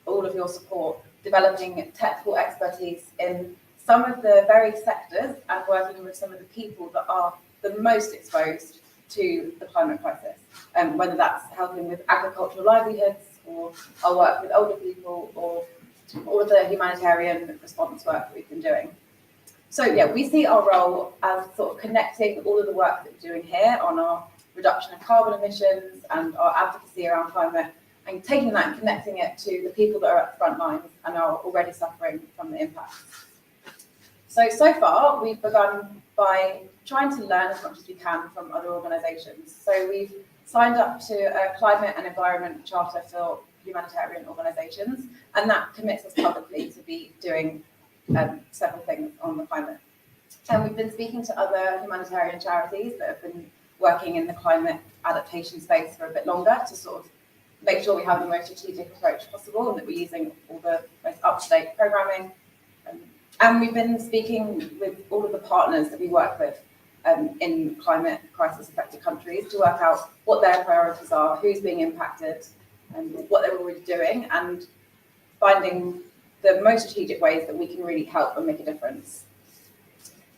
Speaker 19: all of your support developing technical expertise in some of the very sectors and working with some of the people that are the most exposed to the climate crisis, whether that's helping with agricultural livelihoods or our work with older people or all of the humanitarian response work that we've been doing. So yeah, we see our role as sort of connecting all of the work that we're doing here on our reduction of carbon emissions and our advocacy around climate, and taking that and connecting it to the people that are at the front lines and are already suffering from the impacts. So far, we've begun by trying to learn as much as we can from other organisations. So we've signed up to a climate and environment charter for humanitarian organisations, and that commits us publicly to be doing several things on the climate. And we've been speaking to other humanitarian charities that have been working in the climate adaptation space for a bit longer to sort of make sure we have the most strategic approach possible and that we're using all the most up-to-date programming. And we've been speaking with all of the partners that we work with in climate crisis affected countries to work out what their priorities are, who's being impacted, and what they're already doing, and finding the most strategic ways that we can really help and make a difference.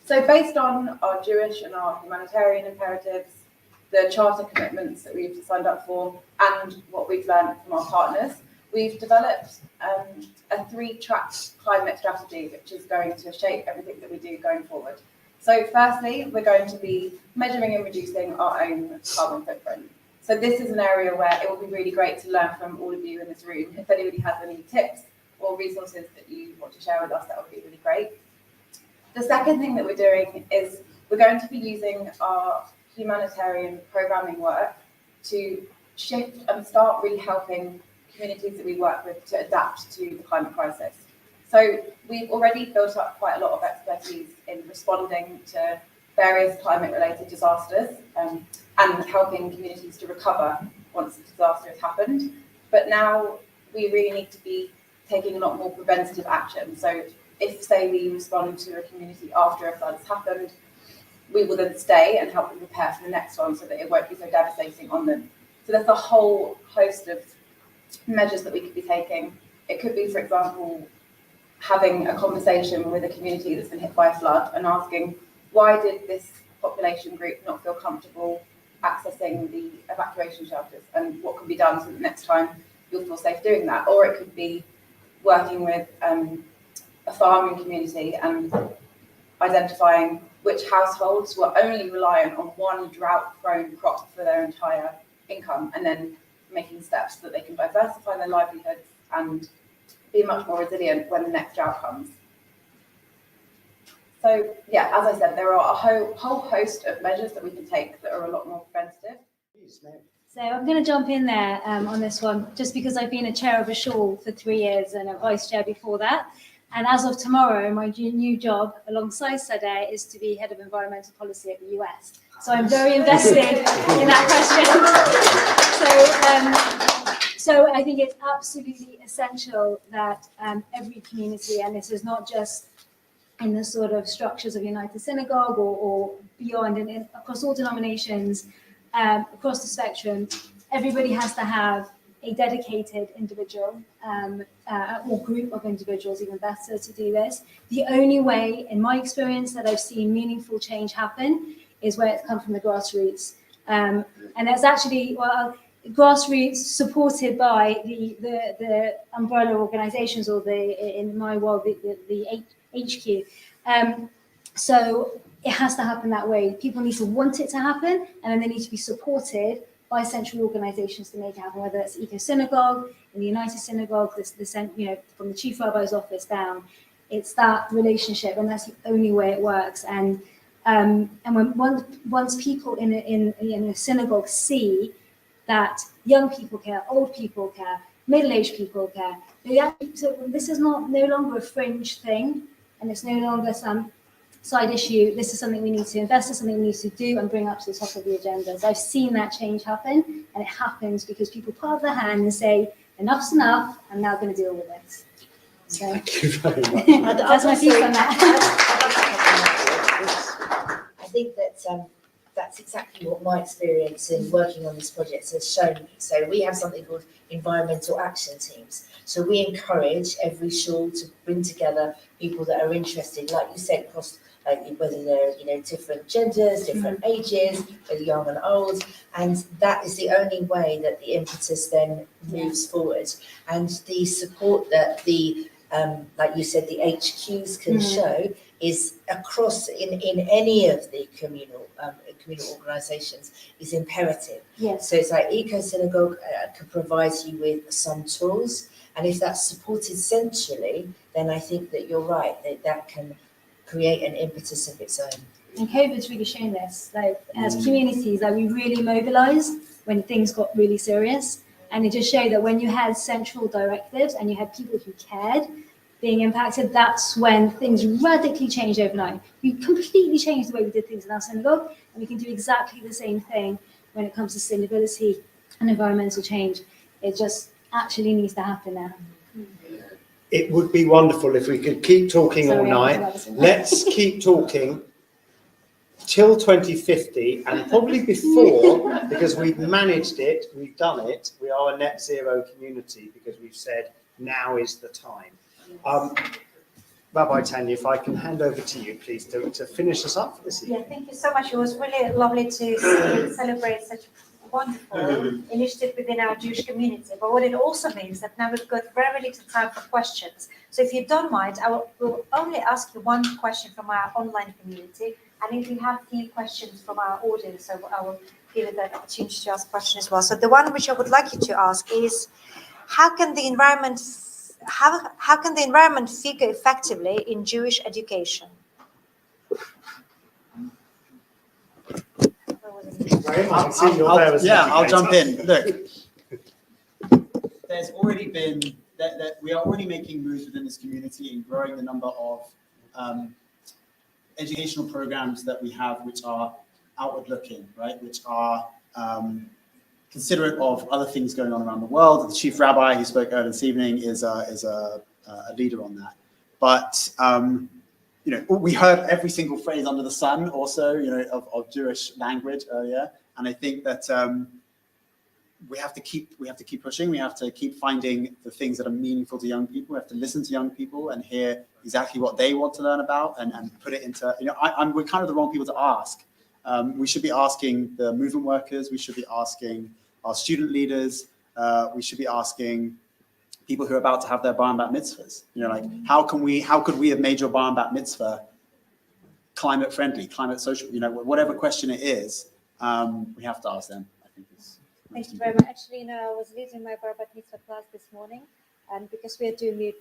Speaker 19: So based on our Jewish and our humanitarian imperatives, the charter commitments that we've signed up for, and what we've learned from our partners, we've developed a 3-track climate strategy, which is going to shape everything that we do going forward. So firstly, we're going to be measuring and reducing our own carbon footprint. So this is an area where it will be really great to learn from all of you in this room. If anybody has any tips or resources that you want to share with us, that would be really great. The second thing that we're doing is we're going to be using our humanitarian programming work to shift and start really helping communities that we work with to adapt to the climate crisis. So we've already built up quite a lot of expertise in responding to various climate-related disasters and helping communities to recover once the disaster has happened. But now we really need to be taking a lot more preventative action. So if, say, we respond to a community after a flood has happened, we will then stay and help them prepare for the next one so that it won't be so devastating on them. So there's a whole host of measures that we could be taking. It could be, for example, having a conversation with a community that's been hit by a flood and asking, why did this population group not feel comfortable accessing the evacuation shelters, and what can be done so that next time you'll feel safe doing that? Or it could be working with a farming community and identifying which households were only reliant on one drought-prone crop for their entire income, and then making steps so that they can diversify their livelihoods and be much more resilient when the next drought comes. So yeah, as I said, there are a whole host of measures that we can take that are a lot more preventative.
Speaker 17: So I'm going to jump in there on this one, just because I've been a chair of a shawl for 3 years and a vice chair before that. And as of tomorrow, my new job alongside Sadeh is to be head of environmental policy at the US. So I'm very invested in that question. So I think it's absolutely essential that every community, and this is not just in the sort of structures of United Synagogue or beyond, and across all denominations, across the spectrum, everybody has to have a dedicated individual or group of individuals, even better, to do this. The only way, in my experience, that I've seen meaningful change happen is where it's come from the grassroots. And that's actually, well, grassroots supported by the umbrella organizations, or in my world, the HQ. So it has to happen that way. People need to want it to happen, and then they need to be supported by central organizations to make it happen, whether it's Eco Synagogue, in the United Synagogue, from the Chief Rabbi's office down. It's that relationship, and that's the only way it works. And when once people in a synagogue see that young people care, old people care, middle-aged people care, so this is no longer a fringe thing, and it's no longer some side issue. This is something we need to invest in, something we need to do and bring up to the top of the agenda. So I've seen that change happen, and it happens because people put up their hand and say, enough's enough, I'm now going to deal with this. So,
Speaker 12: Thank you very much.
Speaker 17: that's my piece on that.
Speaker 15: I think that that's exactly what my experience in working on this project has shown me. So we have something called environmental action teams. So we encourage every shul to bring together people that are interested, like you said, across whether they're different genders, different ages, whether young and old, and that is the only way that the impetus then moves forward. And the support that the like you said, the HQs can show is across in any of the communal organisations is imperative.
Speaker 17: Yes.
Speaker 15: So it's like Eco Synagogue can provide you with some tools, and if that's supported centrally, then I think that you're right, that can create an impetus of its own.
Speaker 17: And COVID's really shown this, like as communities, that we really mobilised when things got really serious. And it just showed that when you had central directives and you had people who cared being impacted, that's when things radically changed overnight. We completely changed the way we did things in our synagogue, and we can do exactly the same thing when it comes to sustainability and environmental change. It just actually needs to happen now.
Speaker 13: It would be wonderful if we could keep talking all night. Let's keep talking till 2050 and probably before, because we've managed it, we've done it. We are a net zero community because we've said now is the time. Rabbi Tanya, if I can hand over to you, please, to finish us up for this evening.
Speaker 7: Yeah, thank you so much. It was really lovely to see and celebrate such a wonderful initiative within our Jewish community. But what it also means that now we've got very little time for questions. So if you don't mind, we'll only ask you one question from our online community. And if you have few questions from our audience, I will give it the opportunity to ask questions as well. So the one which I would like you to ask is, how can the environment figure effectively in Jewish education?
Speaker 16: I'll jump in. Look, there's already been that we are already making moves within this community in growing the number of educational programs that we have, which are outward looking, right? Which are considerate of other things going on around the world. The chief rabbi who spoke earlier this evening is a leader on that. But we heard every single phrase under the sun also, of Jewish language earlier. And I think that we have to keep pushing. We have to keep finding the things that are meaningful to young people. We have to listen to young people and hear exactly what they want to learn about and put it into, we're kind of the wrong people to ask. We should be asking the movement workers. We should be asking our student leaders. We should be asking people who are about to have their bar and bat mitzvahs. How could we have made your bar and bat mitzvah climate friendly, climate social, whatever question it is, we have to ask them. I think it's
Speaker 7: Thank you very much. Actually, I was leading my bar bat mitzvah class this morning, and because we are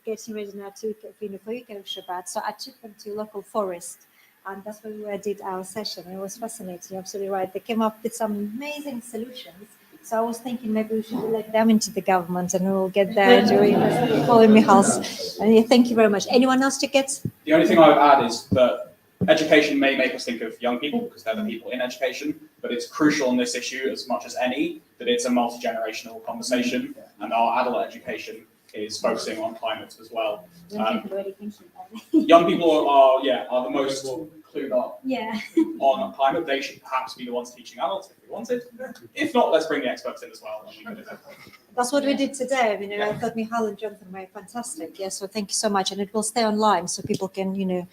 Speaker 7: getting ready now to for weekend of Shabbat, so I took them to local forest, and that's where we did our session. It was fascinating. You're absolutely right. They came up with some amazing solutions. So I was thinking maybe we should elect them into the government, and we will get there during the following Mihal's. And thank you very much. Anyone else to get?
Speaker 18: The only thing I would add is that education may make us think of young people because they're the people in education, but it's crucial on this issue as much as any that it's a multi-generational conversation, and our adult education is focusing on climate as well.
Speaker 17: Young people already thinking about it.
Speaker 18: Young people are the most clued up
Speaker 17: Yeah.
Speaker 18: on climate. They should perhaps be the ones teaching adults if we wanted. If not, let's bring the experts in as well.
Speaker 7: That's what we did today. I thought Michal and Jonathan were fantastic. Yeah, so thank you so much. And it will stay online so people can,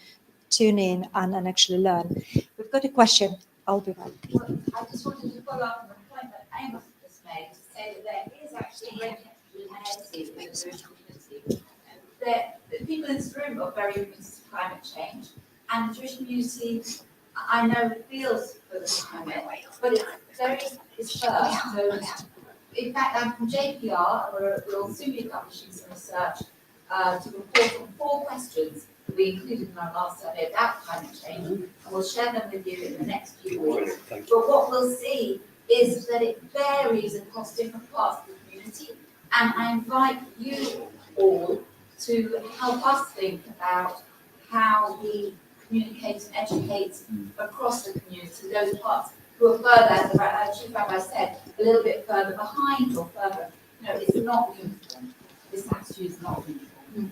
Speaker 7: tune in and actually learn. We've got a question. I'll be back.
Speaker 20: Well, I just wanted to follow up on the point that Amos just made to say that there is actually a great unity with the Jewish community. The people in this room are very committed to climate change, and the Jewish community, I know, feels for the climate, but it's very dispersed. So, in fact, I'm from JPR, we'll soon be publishing some research to report on 4 questions that we included in our last survey about climate change, and we'll share them with you in the next few weeks. But what we'll see is that it varies across different parts of the community, and I invite you all to help us think about how we communicate and educate across the community, those parts who are further, as the Chief Rabbi said, a little bit further behind or further. You know, it's not uniform. This attitude is not uniform.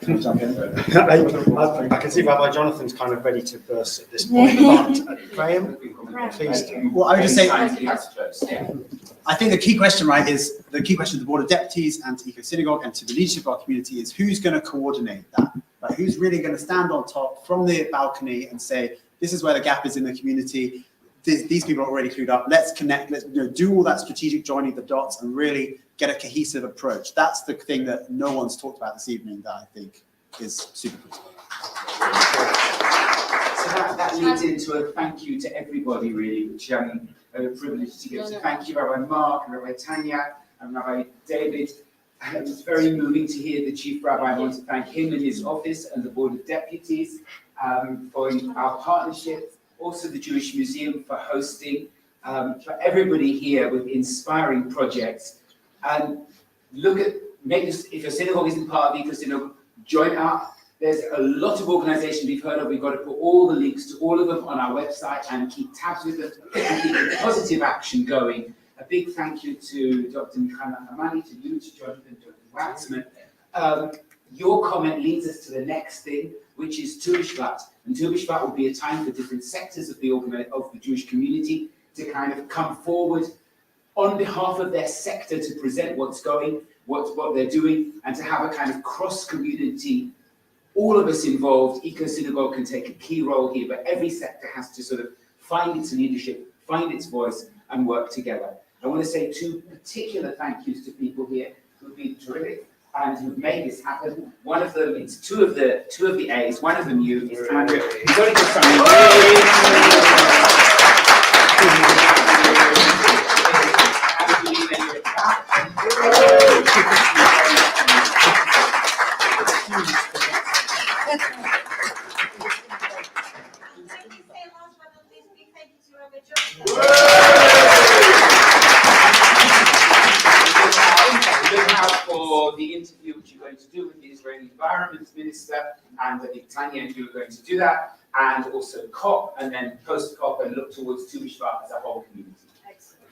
Speaker 13: Can I jump in? I can see Rabbi Jonathan's kind of ready to burst at this point, but Graham, please.
Speaker 16: Well, I would just say, I think the key question, right, is the key question to the Board of Deputies and to Eco Synagogue and to the leadership of our community is who's going to coordinate that? Like, who's really going to stand on top from the balcony and say, this is where the gap is in the community. These people are already clued up. Let's connect. Let's do all that strategic joining the dots and really get a cohesive approach. That's the thing that no one's talked about this evening that I think is super critical.
Speaker 1: So that leads into a thank you to everybody, really, which I'm a privilege to give. So thank you, Rabbi Mark, and Rabbi Tanya, and Rabbi David. And it was very moving to hear the Chief Rabbi. I want to thank him and his office and the Board of Deputies for our partnership. Also the Jewish Museum for hosting, for everybody here with inspiring projects. And look at, if your synagogue isn't part of Eco Synagogue, join up. There's a lot of organizations we've heard of. We've got to put all the links to all of them on our website and keep tabs with them and keep the positive action going. A big thank you to Dr. Michana Hamani, to you, to Jonathan, to Waxman. Your comment leads us to the next thing, which is Tu B'Shvat. And Tu B'Shvat will be a time for different sectors of the Jewish community to kind of come forward on behalf of their sector to present what's going, what they're doing, and to have a kind of cross-community, all of us involved. Eco Synagogue can take a key role here, but every sector has to sort of find its leadership, find its voice, and work together. I want to say two particular thank yous to people here who've been terrific and who've made this happen. One of them, it's two of the A's, one of them you, is Andrea. He's only just for the interview which you're going to do with the Israeli Environment Minister and I think Tanya and you are going to do that, and also COP, and then post-COP and look towards Tu B'Shvat as a whole community. Excellent.